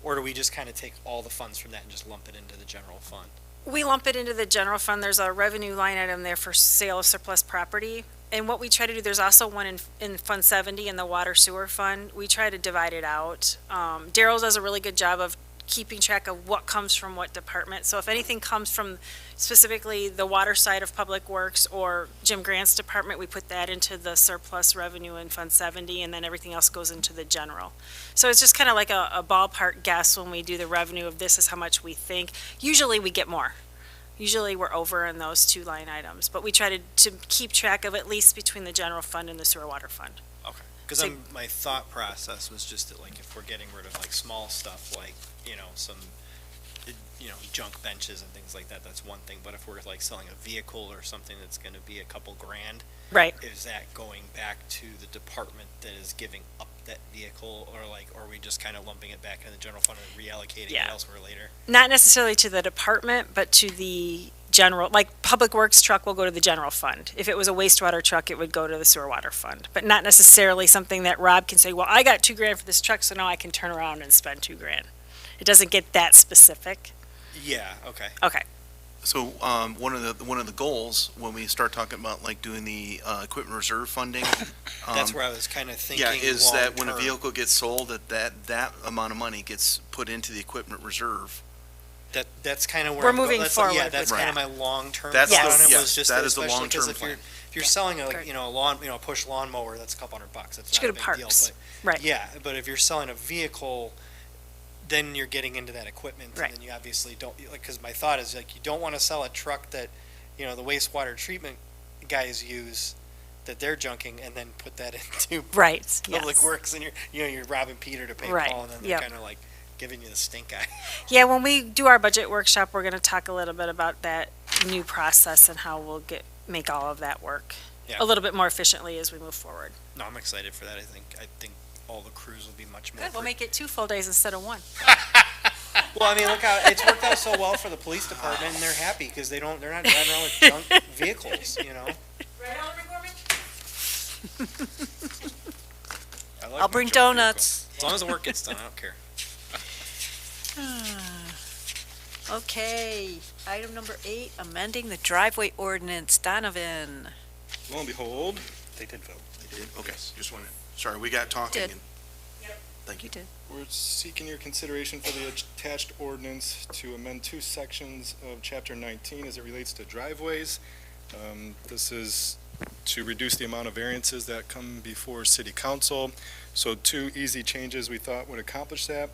or do we just kind of take all the funds from that and just lump it into the general fund? We lump it into the general fund. There's a revenue line item there for sale of surplus property. And what we try to do, there's also one in Fund 70 in the water sewer fund. We try to divide it out. Daryl does a really good job of keeping track of what comes from what department. So if anything comes from specifically the water side of Public Works or Jim Grant's department, we put that into the surplus revenue in Fund 70, and then everything else goes into the general. So it's just kind of like a ballpark guess when we do the revenue of this is how much we think. Usually we get more. Usually we're over in those two line items, but we try to keep track of at least between the general fund and the sewer water fund. Okay. Because So- my thought process was just that, like, if we're getting rid of like small stuff, like, some, junk benches and things like that, that's one thing. But if we're like selling a vehicle or something that's gonna be a couple grand, Right. is that going back to the department that is giving up that vehicle, or are we just kind of lumping it back in the general fund and reallocating it Yeah. elsewhere later? Not necessarily to the department, but to the general, like Public Works truck will go to the general fund. If it was a wastewater truck, it would go to the sewer water fund, but not necessarily something that Rob can say, well, I got $2,000 for this truck, so now I can turn around and spend $2,000. It doesn't get that specific. Yeah, okay. Okay. So one of the goals when we start talking about like doing the equipment reserve funding, That's where I was kind of thinking. yeah, is that when a long-term. vehicle gets sold, that amount of money gets put into the equipment reserve. That's kind of where We're I'm go- moving that's- forward Yeah, that's with kind of that. my long-term That's thought the- on it, yes, was just that that is the especially because long-term if you're selling a, Correct. a lawn, push lawnmower, that's a couple $100. That's Should not a go big to deal. parks. But Right. yeah, but if you're selling a vehicle, then you're getting into that equipment, Right. and then you obviously don't, like, because my thought is like, you don't want to sell a truck that, the wastewater treatment guys use, that they're junking, and then put that into Right, Public yes. Works, and you're robbing Peter to pay Right, Paul, and then they're yep. kind of like giving you the stink eye. Yeah, when we do our budget workshop, we're gonna talk a little bit about that new process and how we'll make all of that work Yeah. a little bit more efficiently as we move forward. No, I'm excited for that. I think all the crews will be much more. Good, we'll make it 2 full days instead of 1. Well, I mean, look how it's worked out so well for the police department, and they're happy because they're not driving around with junk vehicles. Right, Alderman Gorman? I like I'll my bring junk donuts. vehicle. As long as the work gets done, I don't care. Okay, item number 8, amending the driveway ordinance. Donovan. Lo and behold, They did vote. They did? Okay, just wanted, sorry, we got talking. Did. and- Thank you. You did. we're seeking your consideration for the attached ordinance to amend 2 sections of Chapter 19 as it relates to driveways. This is to reduce the amount of variances that come before City Council. So 2 easy changes we thought would accomplish that.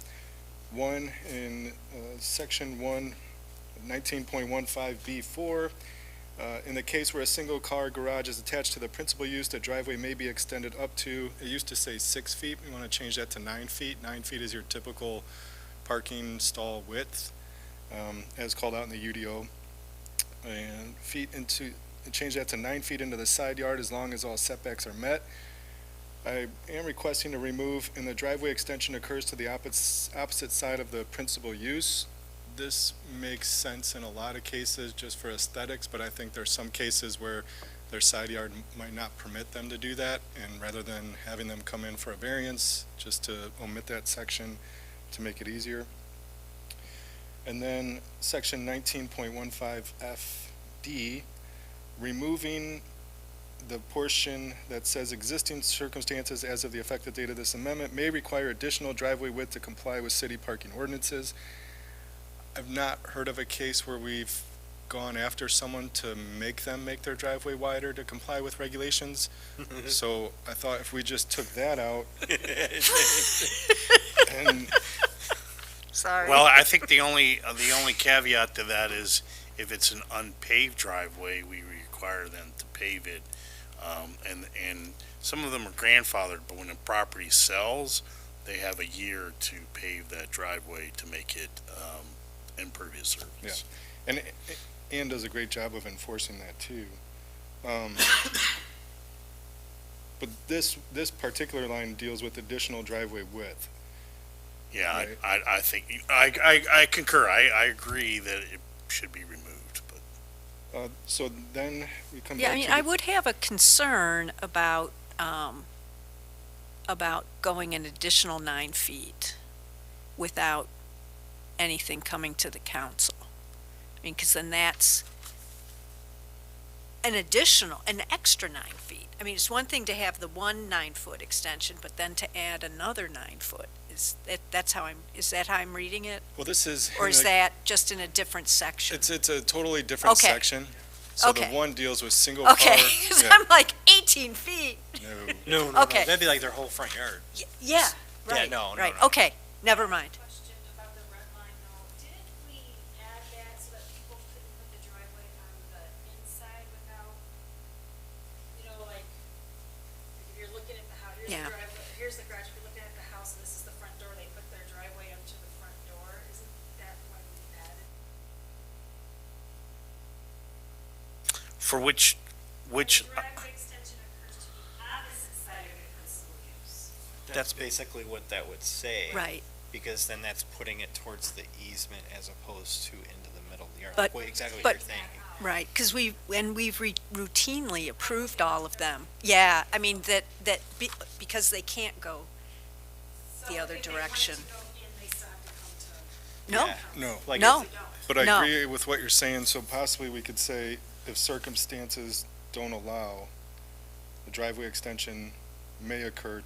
One, in Section 1, 19.15B4, in the case where a single-car garage is attached to the principal use, the driveway may be extended up to, it used to say 6 feet, we want to change that to 9 feet. 9 feet is your typical parking stall width, as called out in the UDO. And change that to 9 feet into the side yard as long as all setbacks are met. I am requesting to remove, and the driveway extension occurs to the opposite side of the principal use. This makes sense in a lot of cases just for aesthetics, but I think there's some cases where their side yard might not permit them to do that, and rather than having them come in for a variance, just to omit that section to make it easier. And then Section 19.15FD, removing the portion that says existing circumstances as of the effective date of this amendment may require additional driveway width to comply with city parking ordinances. I've not heard of a case where we've gone after someone to make them make their driveway wider to comply with regulations. So I thought if we just took that out and Sorry. Well, I think the only caveat to that is if it's an unpaved driveway, we require them to pave it. And some of them are grandfathered, but when the property sells, they have a year to pave that driveway to make it, impervious surface. And Ann does a great job of enforcing that too. But this particular line deals with additional driveway width. Yeah, Right. I think, I concur, I agree that it should be removed, but. So then we come Yeah, back I mean, to I would have a concern about going an additional 9 feet without anything coming to the council. I mean, because then that's an extra 9 feet. I mean, it's one thing to have the 9-foot extension, but then to add another 9 foot. Is that how I'm reading it? Well, this is. Or is that just in a different section? It's a totally different Okay. section. So the Okay. one deals with single car. Okay, 'cause Yeah, I'm like 18 feet. no. No, Okay. that'd be like their whole front yard. Yeah, right. no, right. no. Okay, never mind. Question about the red line, though. Didn't we add that so that people couldn't put the driveway on the inside without, like, if you're looking at the house, Yeah. here's the garage, if you're looking at the house, and this is the front door, they put their driveway up to the front door. Isn't that what we added? For which, The driveway extension occurs to the opposite side of the principal use. That's basically what that would say. Right. Because then that's putting it towards the easement as opposed to into the middle of the yard. But- Like exactly but- what you're thinking. Right, because we've routinely approved all of them. Yeah, I mean, because they can't go the other direction. So if they wanted to go in, they still have to come to. No, Yeah. No. Like no, But I No. agree with what you're saying, so possibly we could say if circumstances don't allow, the driveway extension may occur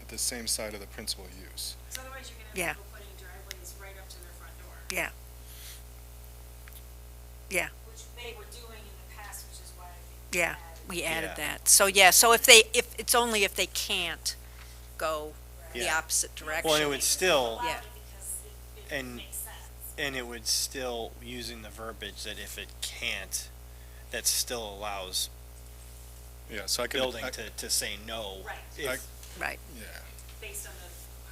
at the same side of the principal use. So otherwise you're gonna Yeah. have people putting driveways right up to their front door. yeah. Yeah, Which they were doing in the past, which is why I think. yeah, we added Yeah. that. So, yeah, so if it's only if they can't go the Yeah. opposite direction. Well, it would still, Yeah. Because it And- makes sense. and it would still, using the verbiage that if it can't, that still allows Yeah, so I could. building to say no. Right. If- Right, Yeah, Based on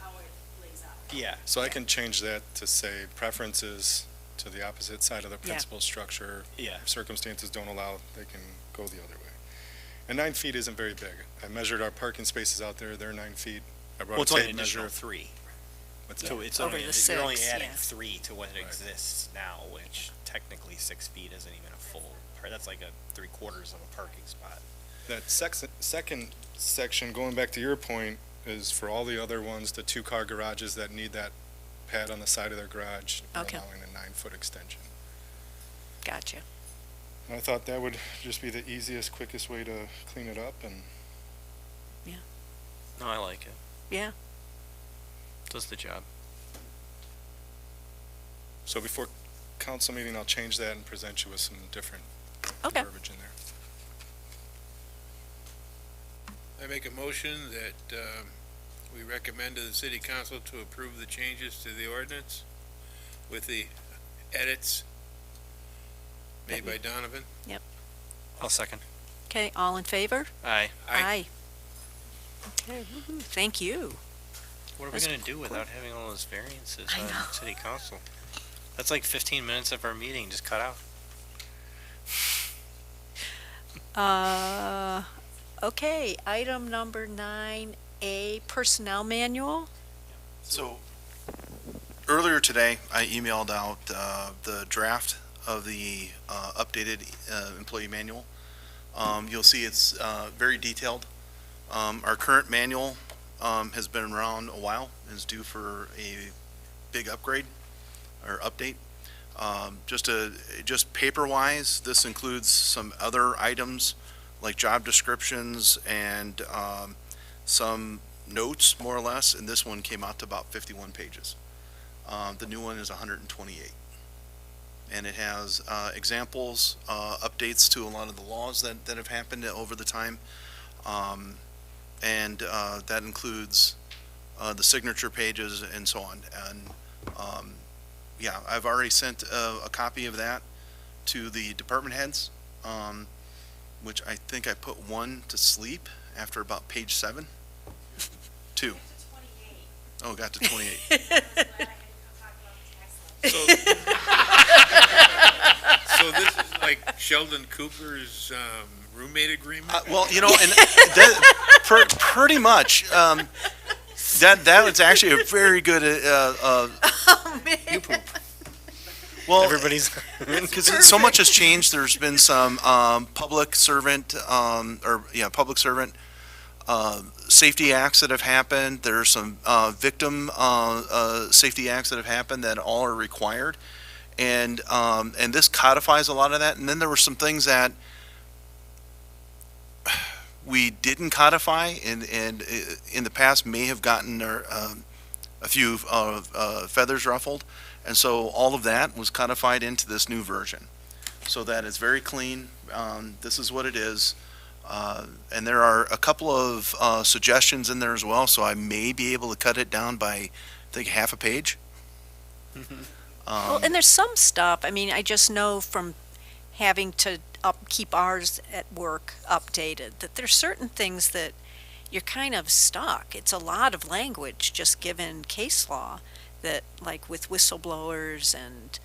how it lays out. Yeah, so I can change that to say preferences to the opposite side of the principal structure. yeah. If circumstances don't allow, they can go the other way. And 9 feet isn't very big. I measured our parking spaces out there, they're 9 feet. I brought Well, it's a only tape an additional measure. 3. What's So that? it's Over only, the you're only 6, adding yeah. 3 to what Right. exists now, which technically 6 feet isn't even a full, that's like a 3/4 of a parking spot. That second section, going back to your point, is for all the other ones, the 2-car garages that need that pad on the side of their garage. we're Okay. allowing a 9-foot extension. gotcha. And I thought that would just be the easiest, quickest way to clean it up, and No, I like it. Yeah, Does the job. so before council meeting, I'll change that and present you with some different okay. verbiage in there. I make a motion that, we recommend to the city council to approve the changes to the ordinance with the edits made by Donavan. I'll second. Okay, all in favor? Aye. Aye. Okay, woo-hoo, thank you. What are we That's gonna do without having all those variances I on know. city council? That's like 15 minutes of our meeting just cut out. Okay, item number 9A, personnel manual. So, earlier today, I emailed out the draft of the updated employee manual. You'll see it's very detailed. Our current manual has been around a while and is due for a big upgrade or update. Just paper-wise, this includes some other items like job descriptions and some notes, more or less, and this one came out to about 51 pages. The new one is 128. And it has examples, updates to a lot of the laws that have happened over the time. And that includes the signature pages and so on. And yeah, I've already sent a copy of that to the department heads, which I think I put one to sleep after about page 7. 2. Oh, got to 28. So this is like Sheldon Cooper's roommate agreement? Well, and that, pretty much, that was actually a very good, well, Everybody's. because so much has changed. There's been some public servant, public servant safety acts that have happened. There's some victim safety acts that have happened that all are required, and this codifies a lot of that. And then there were some things that we didn't codify, and in the past may have gotten a few feathers ruffled. And so all of that was codified into this new version, so that it's very clean. This is what it is. And there are a couple of suggestions in there as well, so I may be able to cut it down by, I think, half a page. Well, and there's some stuff, I mean, I just know from having to keep ours at work updated, that there's certain things that you're kind of stuck. It's a lot of language, just given case law, that, like with whistleblowers and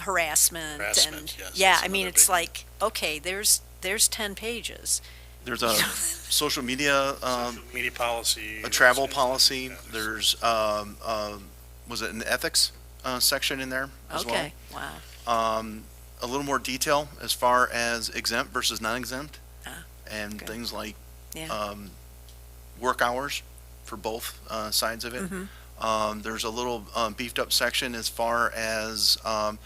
harassment. And yes, yeah, that's I mean, another it's big one. like, okay, there's 10 pages. There's a social media, Media policy. a travel policy. There's, was it an ethics section in there as well? Okay, wow. A little more detail as far as exempt versus non-exempt, and good. things like Yeah. work hours for both sides of it. There's a little beefed up section as far as, and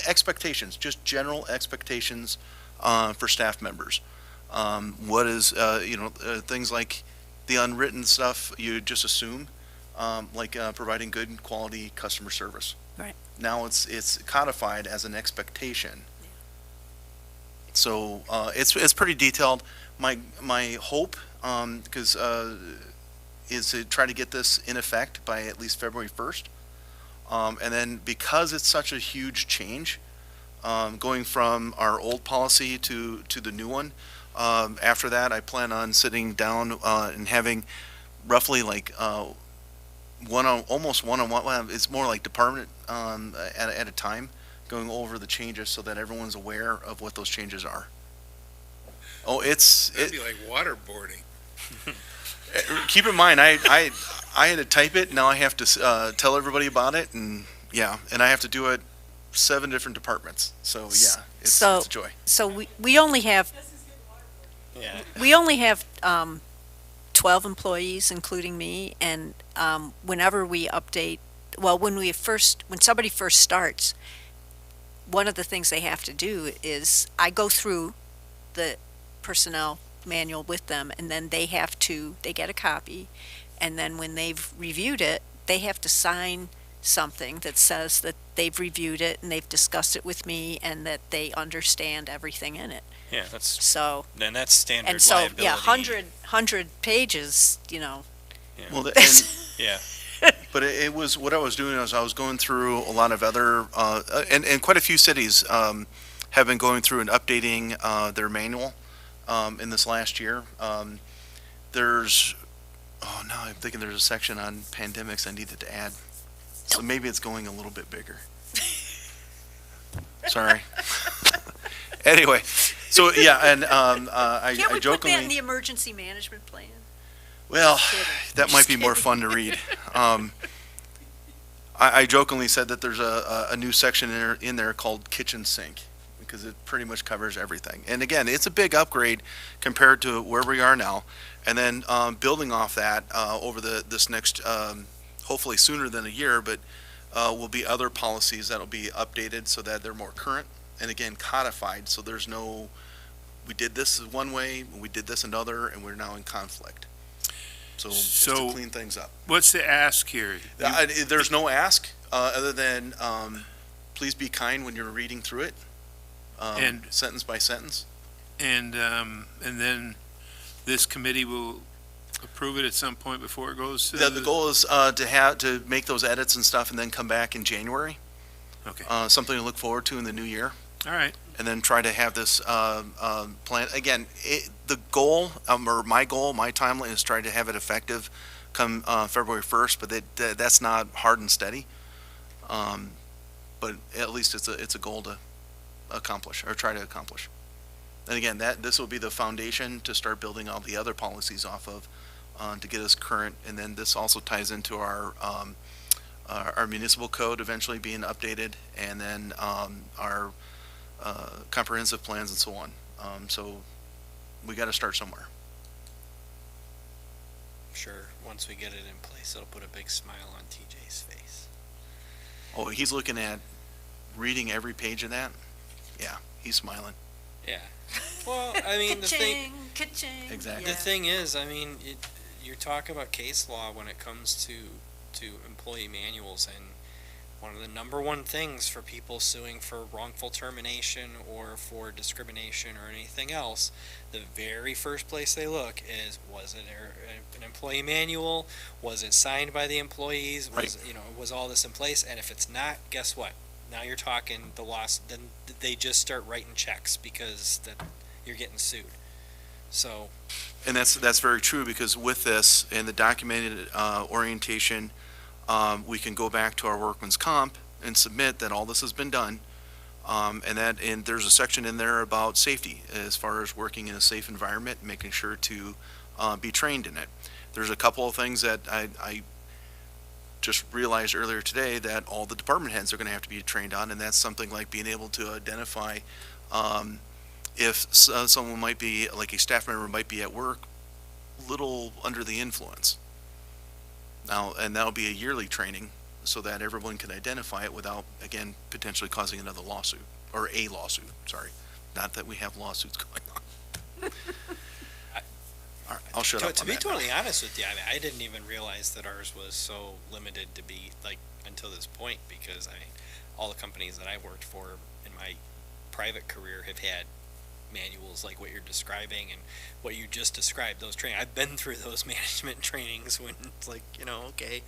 expectations, just general expectations for staff members. What is, things like the unwritten stuff you just assume, like providing good quality customer service. Right. Now it's codified as an expectation. So it's pretty detailed. My hope, because is to try to get this in effect by at least February 1st. And then because it's such a huge change, going from our old policy to the new one, after that, I plan on sitting down and having roughly like almost one-on-one, well, it's more like department at a time, going over the changes so that everyone's aware of what those changes are. Oh, That'd be like waterboarding. keep in mind, I had to type it. Now I have to tell everybody about it, and I have to do it 7 different departments. So it's a joy. So we only have, Yeah. we only have 12 employees, including me, and whenever we update, well, when somebody first starts, one of the things they have to do is, I go through the personnel manual with them, and then they get a copy, and then when they've reviewed it, they have to sign something that says that they've reviewed it and they've discussed it with me and that they understand everything in it. Yeah, that's So, standard and so, liability. 100 pages, Well, Yeah. but it was, what I was doing was I was going through a lot of other, and quite a few cities have been going through and updating their manual in this last year. Now I'm thinking there's a section on pandemics I needed to add. So maybe it's going a little bit bigger. Sorry. Anyway, so and I can't we put jokingly. that in the emergency management plan? Well, kidding. that might be more fun to read. I jokingly said that there's a new section in there called kitchen sink, because it pretty much covers everything. And again, it's a big upgrade compared to where we are now. And then building off that over this next, hopefully sooner than a year, but will be other policies that will be updated so that they're more current and again codified. So there's no, we did this one way, we did this another, and we're now in conflict. So just to clean things up. What's the ask here? There's no ask other than please be kind when you're reading through it, And- sentence by sentence. And then this committee will approve it at some point before it goes to The goal is to make those edits and stuff and then come back in January. Okay, Something to look forward to in the new year. all right. And then try to have this plan, again, the goal, or my goal, my timeline is try to have it effective come February 1st, but that's not hard and steady. But at least it's a goal to accomplish, or try to accomplish. And again, this will be the foundation to start building all the other policies off of, to get us current. And then this also ties into our municipal code eventually being updated, and then our comprehensive plans and so on. So we got to start somewhere. I'm sure once we get it in place, it'll put a big smile on TJ's face. Oh, he's looking at reading every page of that? Yeah, he's smiling. Yeah. Well, I mean, the thing, Ka-ching. Exactly. the thing is, I mean, you're talking about case law when it comes to employee manuals, and one of the number one things for people suing for wrongful termination or for discrimination or anything else, the very first place they look is, was it an employee manual? Was it signed by the employees? Was, was all this in place? And if it's not, guess what? Now you're talking the loss, then they just start writing checks because you're getting sued. So. And that's very true, because with this and the documented orientation, we can go back to our workman's comp and submit that all this has been done. And there's a section in there about safety as far as working in a safe environment, making sure to be trained in it. There's a couple of things that I just realized earlier today that all the department heads are going to have to be trained on, and that's something like being able to identify if someone might be, like a staff member might be at work a little under the influence. Now, and that'll be a yearly training so that everyone can identify it without, again, potentially causing another lawsuit, or a lawsuit, sorry. Not that we have lawsuits going on. All right, I'll shut up To on be that. totally honest with you, I mean, I didn't even realize that ours was so limited to be, like, until this point, because, I mean, all the companies that I worked for in my private career have had manuals like what you're describing and what you just described, those training. I've been through those management trainings when it's like, okay,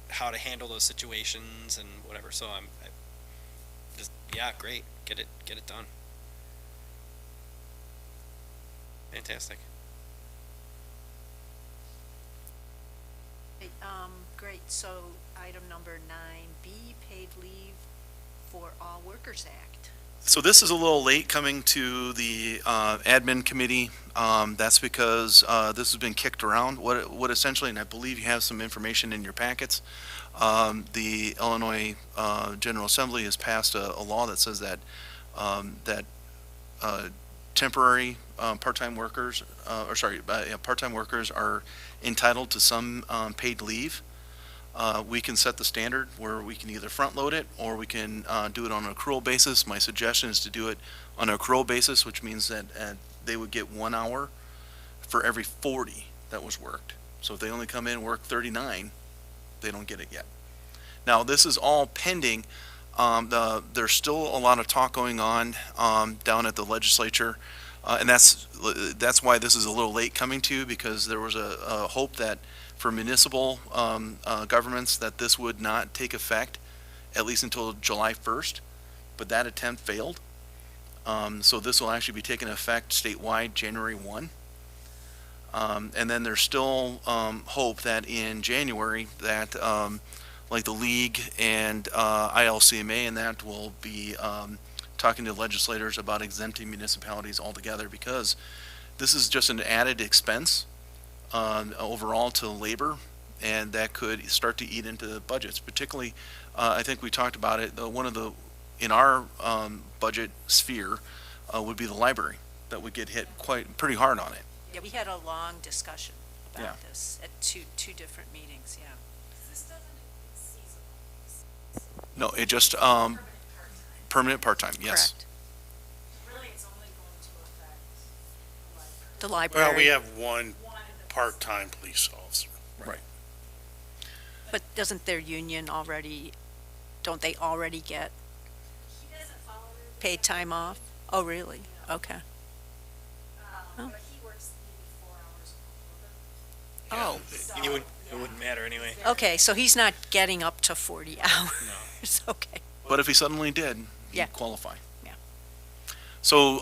how to handle those situations and whatever. So I just, yeah, great. Get it done. Fantastic. Great, so item number 9B, paid leave for all workers act. So this is a little late coming to the admin committee. That's because this has been kicked around. What essentially, and I believe you have some information in your packets, the Illinois General Assembly has passed a law that says that temporary part-time workers, part-time workers are entitled to some paid leave. We can set the standard where we can either front load it or we can do it on an accrual basis. My suggestion is to do it on an accrual basis, which means that they would get 1 hour for every 40 that was worked. So if they only come in and work 39, they don't get it yet. Now, this is all pending. There's still a lot of talk going on down at the legislature, and that's why this is a little late coming to you, because there was a hope that for municipal governments that this would not take effect at least until July 1st, but that attempt failed. So this will actually be taking effect statewide January 1. And then there's still hope that in January that like the league and ILCMA and that will be talking to legislators about exempting municipalities altogether, because this is just an added expense overall to labor, and that could start to eat into the budgets. Particularly, I think we talked about it, one of the, in our budget sphere would be the library, that would get hit pretty hard on it. Yeah, we had a long discussion Yeah. about this at two different meetings, yeah. This doesn't include seasonal. No, it just permanent part-time, yes. Correct. Really, it's only going to affect The library. Well, we have one one of the. part-time police officer. Right. But doesn't their union already, don't they already get He doesn't follow the. paid time off? Oh, really? Okay. But he works maybe 4 hours a month. Oh, It wouldn't matter anyway. okay, so he's not getting up to 40 hours. Okay. But if he suddenly did, Yeah. he'd qualify. Yeah. So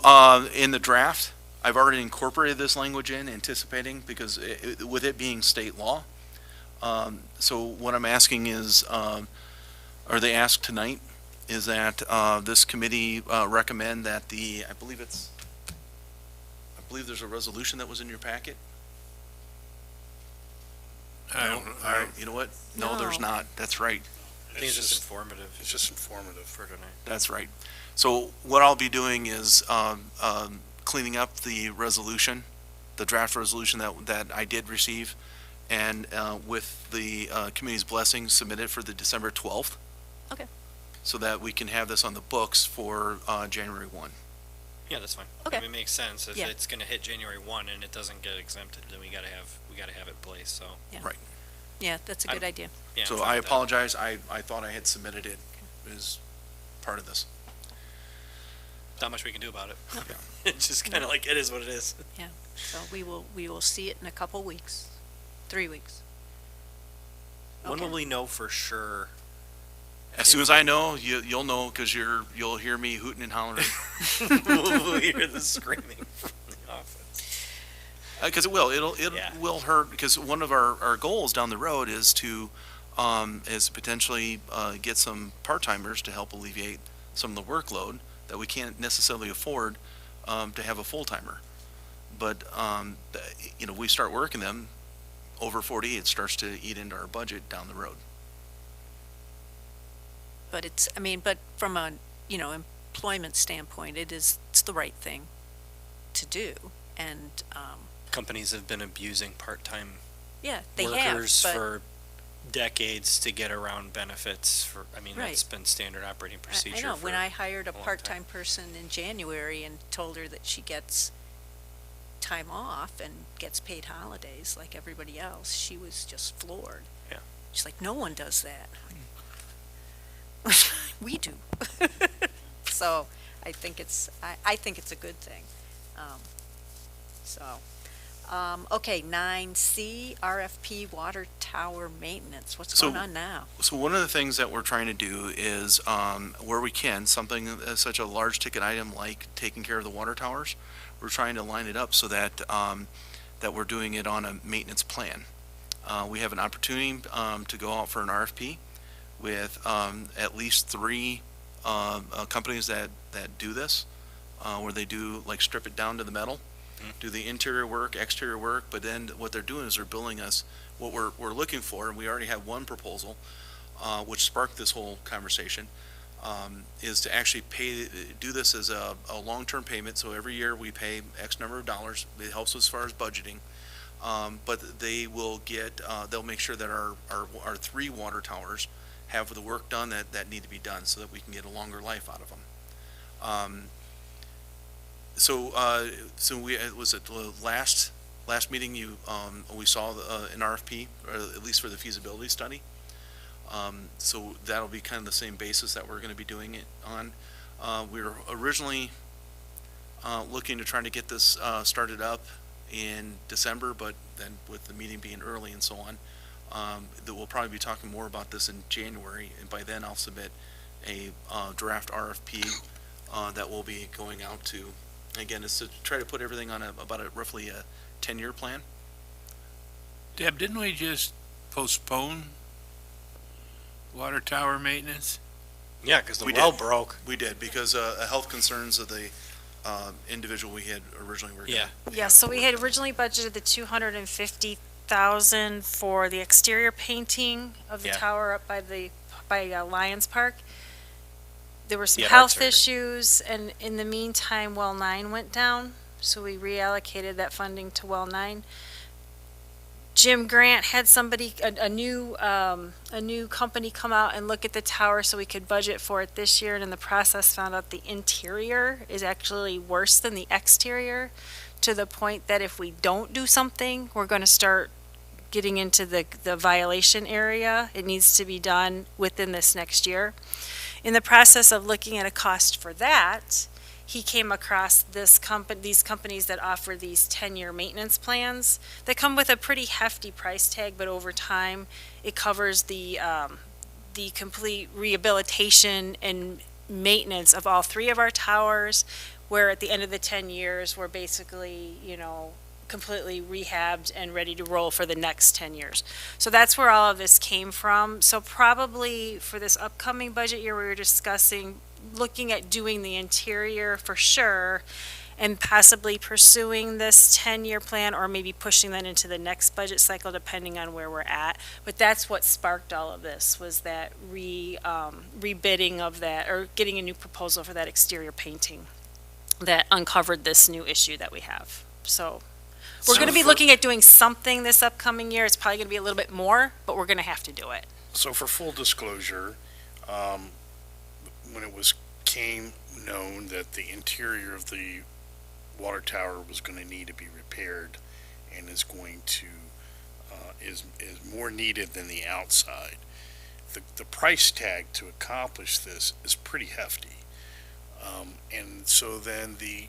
in the draft, I've already incorporated this language in, anticipating, because with it being state law. So what I'm asking is, or they asked tonight, is that this committee recommend that I believe there's a resolution that was in your packet. I don't know. All right, you know what? No, there's No. not. That's right. I think it's just informative It's just informative. for tonight. That's right. So what I'll be doing is cleaning up the resolution, the draft resolution that I did receive, and with the committee's blessing, submit it for the December 12th. Okay. So that we can have this on the books for January 1. Yeah, that's fine. Okay. I mean, it makes sense. If Yeah. it's gonna hit January 1 and it doesn't get exempted, then we gotta have it in place, so. Yeah, that's a good idea. Yeah, I'm So fine I with that. apologize. I thought I had submitted it as part of this. Not much we can do about it. It's just kinda like, it is what it is. So we will see it in a couple weeks, 3 weeks. When will Okay. we know for sure? As soon as I know, you'll know, because you'll hear me hooting and hollering. We'll hear the screaming from the office. Because it will. It Yeah. will hurt, because one of our goals down the road is to potentially get some part-timers to help alleviate some of the workload that we can't necessarily afford to have a full-timer. But we start working them over 40, it starts to eat into our budget down the road. But but from a, employment standpoint, it's the right thing to do. And, Companies have been abusing part-time yeah, they have, workers but for decades to get around benefits Right. that's been standard operating procedure I know, for when I hired a long time. part-time person in January and told her that she gets time off and gets paid holidays like everybody else, she was just floored. Yeah. She's like, no one does that. We do. So I think it's a good thing. Okay, 9C, RFP water tower maintenance. What's So- going on now? So one of the things that we're trying to do is, where we can, something such a large ticket item like taking care of the water towers, we're trying to line it up so that that we're doing it on a maintenance plan. We have an opportunity to go out for an RFP with at least 3 companies that do this, where they do like strip it down to the metal, do the interior work, exterior work, but then what they're doing is they're billing us what we're looking for, and we already have one proposal, which sparked this whole conversation, is to actually do this as a long-term payment. So every year we pay X number of dollars. It helps as far as budgeting. But they will they'll make sure that our 3 water towers have the work done that need to be done, so that we can get a longer life out of them. So it was at the last meeting we saw an RFP, or at least for the feasibility study. So that'll be kind of the same basis that we're going to be doing it on. We were originally looking to try to get this started up in December, but then with the meeting being early and so on, that we'll probably be talking more about this in January, and by then I'll submit a draft RFP that will be going out to. Again, it's to try to put everything on about roughly a 10-year plan. Deb, didn't we just postpone water tower maintenance? Yeah, because the We well did. broke. We did, because health concerns of the individual we had originally were gonna. Yeah, so we had originally budgeted the 250,000 for the exterior painting of the Yeah. tower up by Lions Park. There were some Yeah, health that's right. issues, and in the meantime, well 9 went down, so we reallocated that funding to well 9. Jim Grant had somebody, a new company come out and look at the tower so we could budget for it this year, and in the process found out the interior is actually worse than the exterior, to the point that if we don't do something, we're going to start getting into the violation area. It needs to be done within this next year. In the process of looking at a cost for that, he came across these companies that offer these 10-year maintenance plans that come with a pretty hefty price tag, but over time, it covers the complete rehabilitation and maintenance of all three of our towers, where at the end of the 10 years, we're basically, completely rehabbed and ready to roll for the next 10 years. So that's where all of this came from. So probably for this upcoming budget year, we were discussing looking at doing the interior for sure, and possibly pursuing this 10-year plan, or maybe pushing that into the next budget cycle, depending on where we're at. But that's what sparked all of this, was that rebidding of that, or getting a new proposal for that exterior painting that uncovered this new issue that we have. So we're going to be looking at doing something this upcoming year. It's probably going to be a little bit more, but we're going to have to do it. So for full disclosure, when it came known that the interior of the water tower was going to need to be repaired and is going to is more needed than the outside, the price tag to accomplish this is pretty hefty, and so then the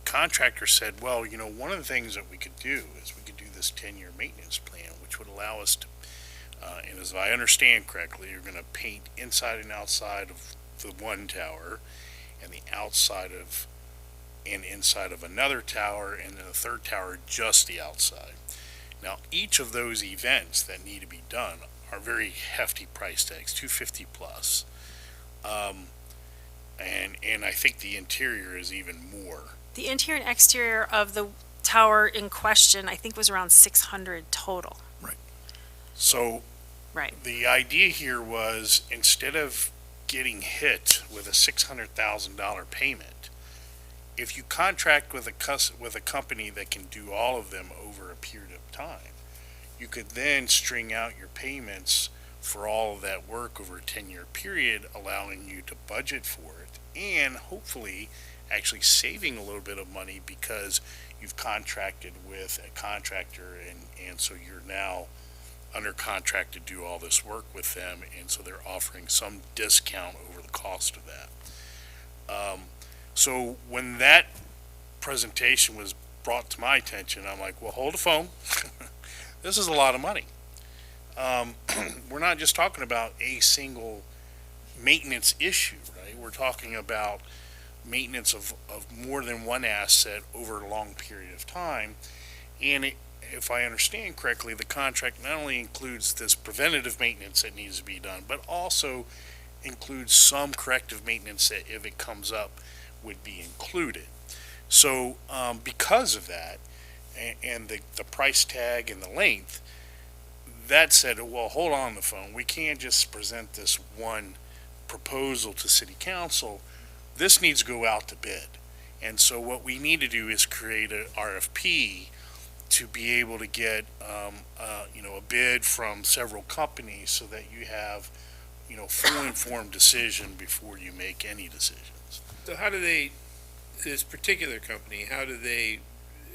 contractor said, well, one of the things that we could do is we could do this 10-year maintenance plan, which would allow us to, and as I understand correctly, you're going to paint inside and outside of the one tower, and the outside of and inside of another tower, and then the third tower just the outside. Now, each of those events that need to be done are very hefty price tags, $250 plus, and I think the interior is even more. The interior and exterior of the tower in question, I think, was around 600 total. So Right. the idea here was, instead of getting hit with a $600,000 payment, if you contract with a company that can do all of them over a period of time, you could then string out your payments for all of that work over a 10-year period, allowing you to budget for it, and hopefully actually saving a little bit of money because you've contracted with a contractor, and so you're now under contract to do all this work with them, and so they're offering some discount over the cost of that. So when that presentation was brought to my attention, I'm like, well, hold the phone. This is a lot of money. We're not just talking about a single maintenance issue, right? We're talking about maintenance of more than one asset over a long period of time. And if I understand correctly, the contract not only includes this preventative maintenance that needs to be done, but also includes some corrective maintenance that, if it comes up, would be included. So because of that, and the price tag and the length, that said, well, hold on the phone. We can't just present this one proposal to City Council. This needs to go out to bid. And so what we need to do is create an RFP to be able to get a bid from several companies, so that you have full informed decision before you make any decisions. So how do they, this particular company,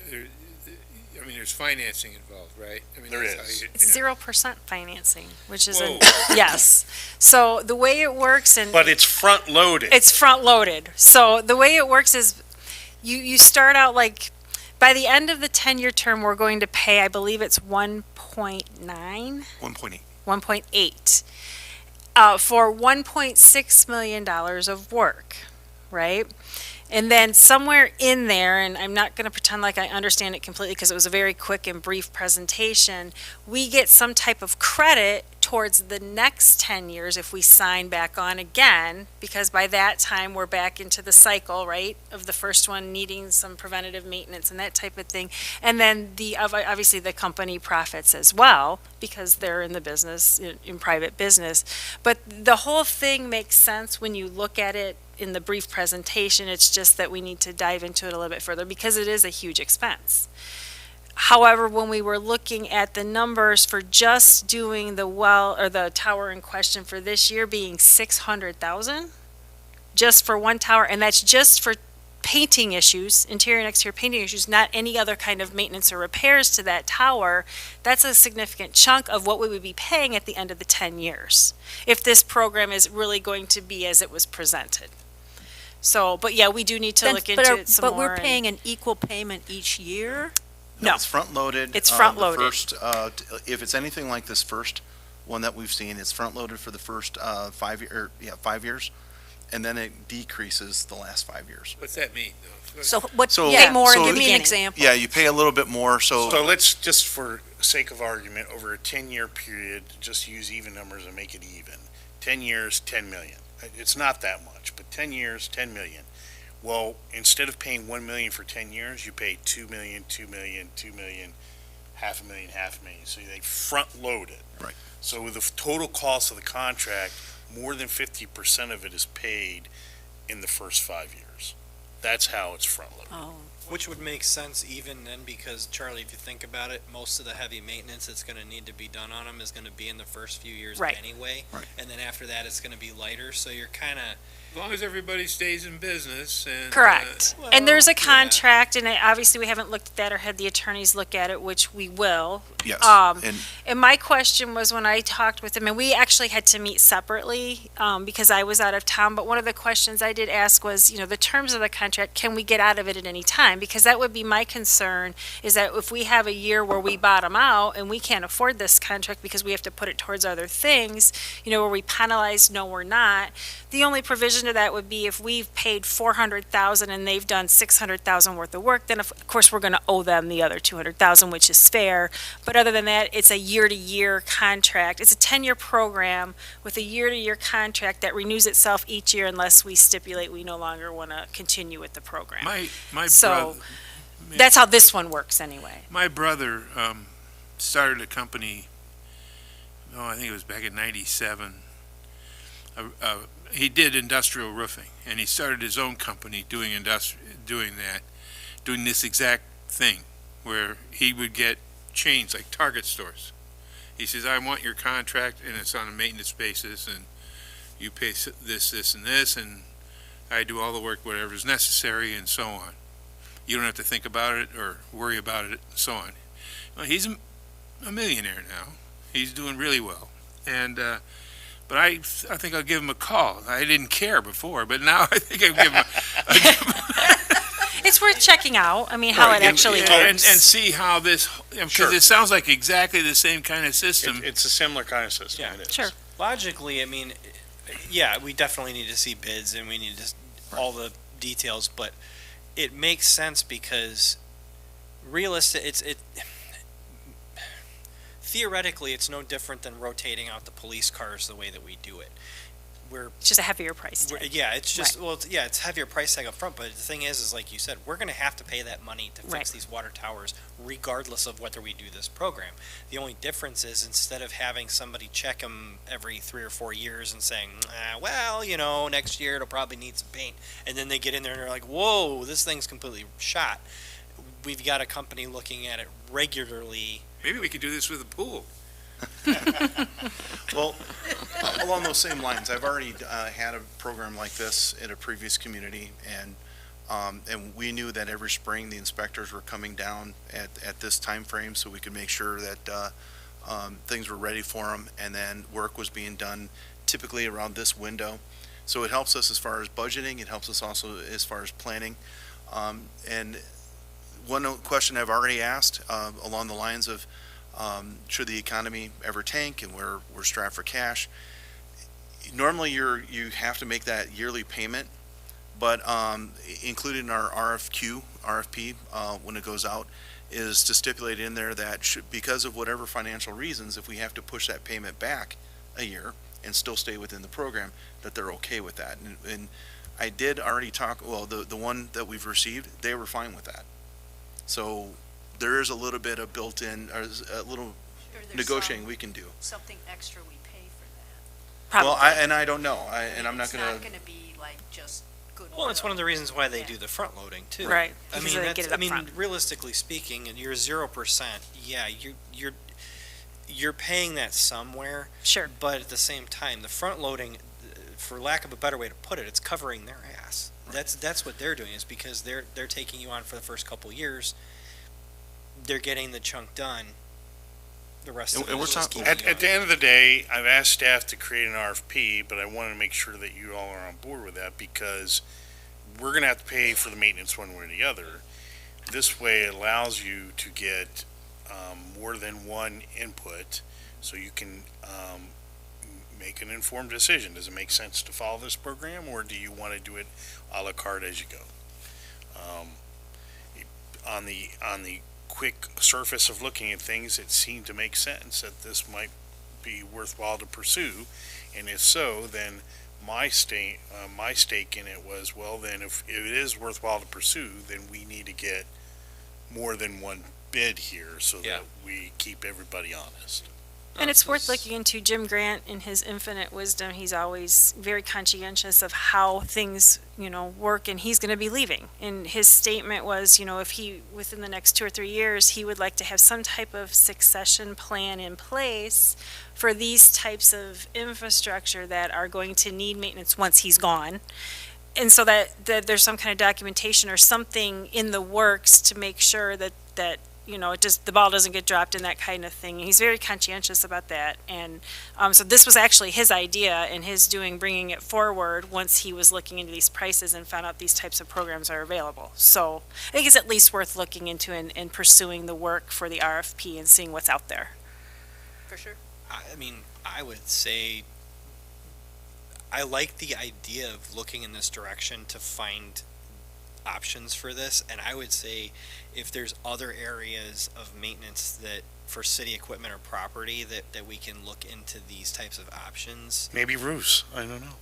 there's financing involved, right? There that's how is. It's 0% financing, which is Whoa. yes. So the way it works, and But it's front loaded. it's front loaded. So the way it works is you start out like, by the end of the 10-year term, we're going to pay, I believe it's 1.9, 1.8. 1.8, for $1.6 million of work, right? And then somewhere in there, and I'm not going to pretend like I understand it completely because it was a very quick and brief presentation, we get some type of credit towards the next 10 years if we sign back on again, because by that time we're back into the cycle, right, of the first one needing some preventative maintenance and that type of thing. And then obviously the company profits as well because they're in the business, in private business. But the whole thing makes sense when you look at it in the brief presentation. It's just that we need to dive into it a little bit further because it is a huge expense. However, when we were looking at the numbers for just doing the well, or the tower in question for this year being 600,000 just for one tower, and that's just for painting issues, interior and exterior painting issues, not any other kind of maintenance or repairs to that tower, that's a significant chunk of what we would be paying at the end of the 10 years if this program is really going to be as it was presented. So, but yeah, we do need to look into it some more. But we're paying an equal payment each year? No. It's front-loaded. It's front-loaded. The first, if it's anything like this first one that we've seen, it's front-loaded for the first 5 years. and then it decreases the last 5 years. What's that mean? though? So what, So- yeah, more in so- the give me an beginning. example. Yeah, you pay a little bit more, So so, let's, just for sake of argument, over a 10-year period, just use even numbers and make it even. 10 years, 10 million. It's not that much, but 10 years, 10 million. Well, instead of paying 1 million for 10 years, you pay 2 million, 2 million, 2 million, half a million. So they front load it. Right. So with the total cost of the contract, more than 50% of it is paid in the first 5 years. That's how it's front loaded. Oh, Which would make sense even then, because Charlie, if you think about it, most of the heavy maintenance that's gonna need to be done on them is gonna be in the first few years Right. anyway. Right. And then after that, it's gonna be lighter, so you're kinda, As long as everybody stays in business and. Correct. And there's a Well, yeah. contract, and obviously we haven't looked at that or had the attorneys look at it, which we will. yes. Um, And And my question was, when I talked with them, and we actually had to meet separately, because I was out of town, but one of the questions I did ask was, the terms of the contract, can we get out of it at any time? Because that would be my concern, is that if we have a year where we bottom out and we can't afford this contract because we have to put it towards other things, where we penalize, no, we're not. The only provision to that would be if we've paid 400,000 and they've done 600,000 worth of work, then of course we're going to owe them the other 200,000, which is fair. But other than that, it's a year-to-year contract. It's a 10-year program with a year-to-year contract that renews itself each year unless we stipulate we no longer want to continue with the program. My So, brother, That's how this one works anyway. my brother, started a company, I think it was back in '97. He did industrial roofing, and he started his own company doing this exact thing, where he would get chains like Target stores. He says, I want your contract, and it's on a maintenance basis, and you pay this, and this, and I do all the work, whatever is necessary, and so on. You don't have to think about it or worry about it, and so on. Well, he's a millionaire now. He's doing really well. And, but I think I'll give him a call. I didn't care before, but now I think I'll give him It's worth checking out, how it actually and works. see how this, because Sure. it sounds like exactly the same kind of system. It's a similar kind of system. Yeah. It is. Sure. logically, yeah, we definitely need to see bids and we need to, all the details, but it makes sense because theoretically, it's no different than rotating out the police cars the way that we do it. It's just a heavier price tag. Yeah, it's just, it's heavier price tag up front, but the thing is like you said, we're gonna have to pay that money to Right. fix these water towers regardless of whether we do this program. The only difference is instead of having somebody check them every 3 or 4 years and saying, next year it'll probably need some paint, and then they get in there and they're like, whoa, this thing's completely shot. We've got a company looking at it regularly. Maybe we could do this with a pool. Well, along those same lines, I've already had a program like this in a previous community, and we knew that every spring the inspectors were coming down at this time frame, so we could make sure that things were ready for them, and then work was being done typically around this window. So it helps us as far as budgeting. It helps us also as far as planning. And one question I've already asked along the lines of should the economy ever tank and we're strapped for cash, normally you have to make that yearly payment, but included in our RFP when it goes out is to stipulate in there that because of whatever financial reasons, if we have to push that payment back a year and still stay within the program, that they're okay with that. And I did already talk, the one that we've received, they were fine with that. So there is a little bit of built-in, or a little negotiating we can do. Something extra we pay for that. Probably. Well, I don't know, and I'm not gonna. It's not gonna be like just good. Well, it's one of the reasons why they do the front loading too. Right, I because mean, they get it up front. realistically speaking, and you're 0%. Yeah, you're paying that somewhere, Sure. but at the same time, the front loading, for lack of a better way to put it, it's covering their ass. That's what they're doing, is because they're taking you on for the first couple years. They're getting the chunk done. The rest of it And we're is just talking- keeping you At the end of the day, I've asked staff to create an RFP, but I want to make sure that you all are on board with that, because we're going to have to pay for the maintenance one way or the other. This way it allows you to get more than one input, so you can make an informed decision. Does it make sense to follow this program, or do you want to do it a la carte as you go? On the quick surface of looking at things, it seemed to make sense that this might be worthwhile to pursue, and if so, then my stake in it was, well, then if it is worthwhile to pursue, then we need to get more than one bid here so Yeah. that we keep everybody honest. And it's worth looking into. Jim Grant, in his infinite wisdom, he's always very conscientious of how things, work, and he's going to be leaving. And his statement was, if he, within the next 2 or 3 years, he would like to have some type of succession plan in place for these types of infrastructure that are going to need maintenance once he's gone. And so that there's some kind of documentation or something in the works to make sure that the ball doesn't get dropped and that kind of thing. He's very conscientious about that. And so this was actually his idea and his bringing it forward once he was looking into these prices and found out these types of programs are available. So I think it's at least worth looking into and pursuing the work for the RFP and seeing what's out there. For sure. I mean, I would say I like the idea of looking in this direction to find options for this, and I would say if there's other areas of maintenance that for city equipment or property that we can look into these types of options. Maybe roofs, I don't know.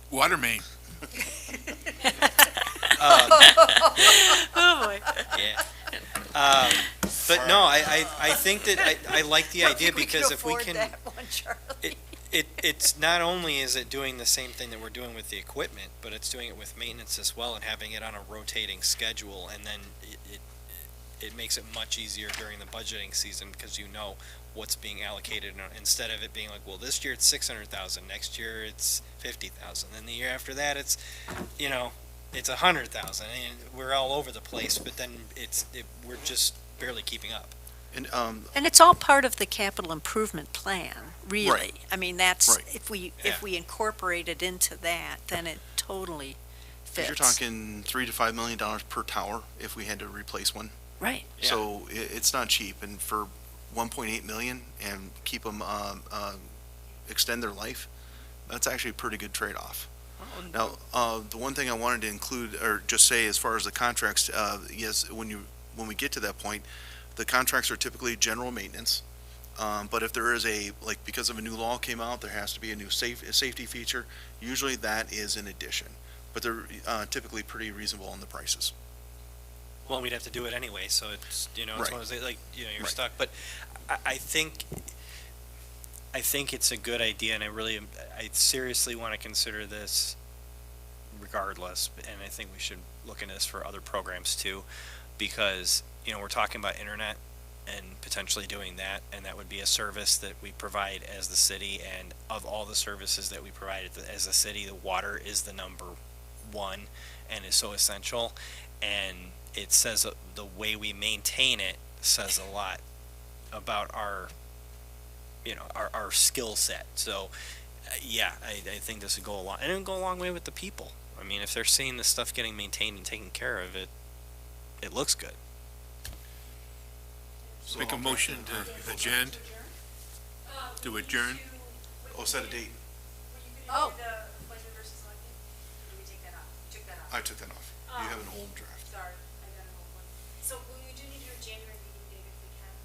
Water main. Oh, boy. Yeah. But no, I think that I like the idea because if we can, it's not only is it doing the same thing that we're doing with the equipment, but it's doing it with maintenance as well and having it on a rotating schedule, and then it makes it much easier during the budgeting season because you know what's being allocated instead of it being like, well, this year it's 600,000, next year it's 50,000, then the year after that it's, it's 100,000, and we're all over the place, but then we're just barely keeping up. And it's all part of the capital improvement plan, really. Right. I mean, that's, Right. if we incorporate it into that, then it totally fits. You're talking $3 to $5 million per tower if we had to replace one. Right. Yeah. So it's not cheap, and for 1.8 million and keep them extend their life, that's actually a pretty good trade-off. Now, the one thing I wanted to include or just say as far as the contracts, yes, when we get to that point, the contracts are typically general maintenance. But if there is because of a new law came out, there has to be a new safety feature. Usually that is an addition, but they're typically pretty reasonable on the prices. Well, we'd have to do it anyway, so it's, it's Right. one of those, you're Right. stuck. But I think it's a good idea, and I seriously want to consider this regardless, and I think we should look into this for other programs too, because, we're talking about internet and potentially doing that, and that would be a service that we provide as the city, and of all the services that we provide as a city, the water is the number one and is so essential, and it says the way we maintain it says a lot about our skill set. So, I think this would go along, and it would go a long way with the people. I mean, if they're seeing this stuff getting maintained and taken care of, it looks good. So Make a motion to adjourn. To adjourn. set a date. Oh. I took that off. You have an old draft. Sorry, I got an old one. So we do need to do a January meeting date if we can.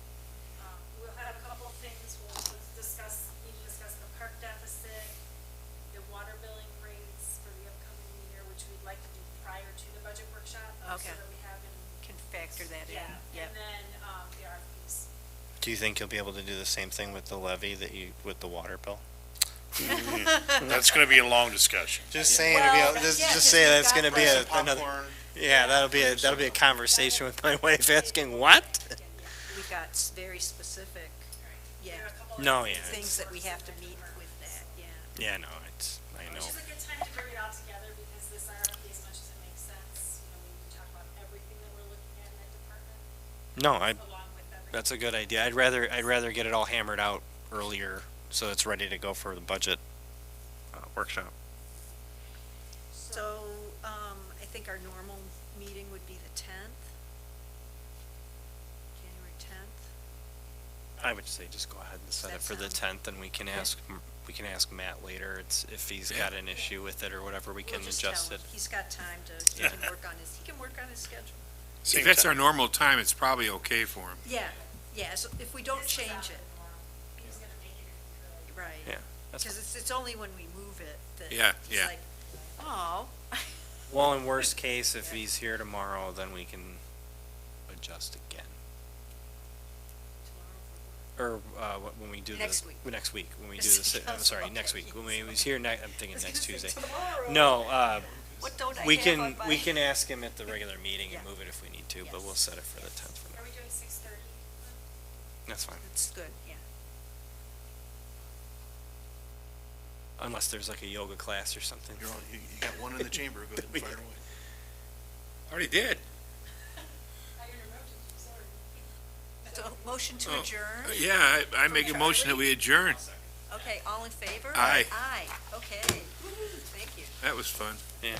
We'll have a couple of things. We'll discuss the park deficit, the water billing rates for the upcoming year, which we'd like to do prior to the budget workshop. Okay. So that we have Can factor that in. and then, the RFPs. Do you think you'll be able to do the same thing with the levy with the water bill? That's gonna be a long discussion. Just saying, Well, just yeah, 'cause say we've that's got going to be another. Yeah, that'll be a conversation with my wife asking what. We've got very specific, No, yeah, things that we have to meet with that, yeah, no, I know. Which is a good time to bring it all together because this RFP, as much as it makes sense, we need to talk about everything that we're looking at in that department, No, along with everything. that's a good idea. I'd rather get it all hammered out earlier so it's ready to go for the budget workshop. So, I think our normal meeting would be the 10th, January 10th. I would say just go ahead and set That it for the sound- 10th, and we can ask we can ask Matt later, if he's got an issue with it or whatever, we can We'll just adjust tell it. him. He's got time to, he can work on his schedule. If that's our normal time, it's probably okay for him. Yeah, so if we don't change it. Right. Yeah, that's Because it's only when we move it that Yeah, he's yeah. like, oh. Well, in worst case, if he's here tomorrow, then we can adjust again. Or, when we do the. Next week. Next week, when we do Yes, the, I'm yes, sorry, okay. next week, when we was here I'm thinking next Tuesday. Tomorrow. No, What don't I we have can, on my- we can ask him at the regular meeting and Yeah. move it if we need to, but Yes. we'll set it for the 10th for now. Are we doing 6:30? That's fine, It's good, yeah. unless there's like a yoga class or something. You're on, you got one in the chamber, go ahead and fire away. Already did. So, motion to Oh, adjourn? Yeah, I make a motion that we adjourn. Okay, all in favor? Aye. Aye, okay. Woo-hoo, thank you. That was fun. Yeah.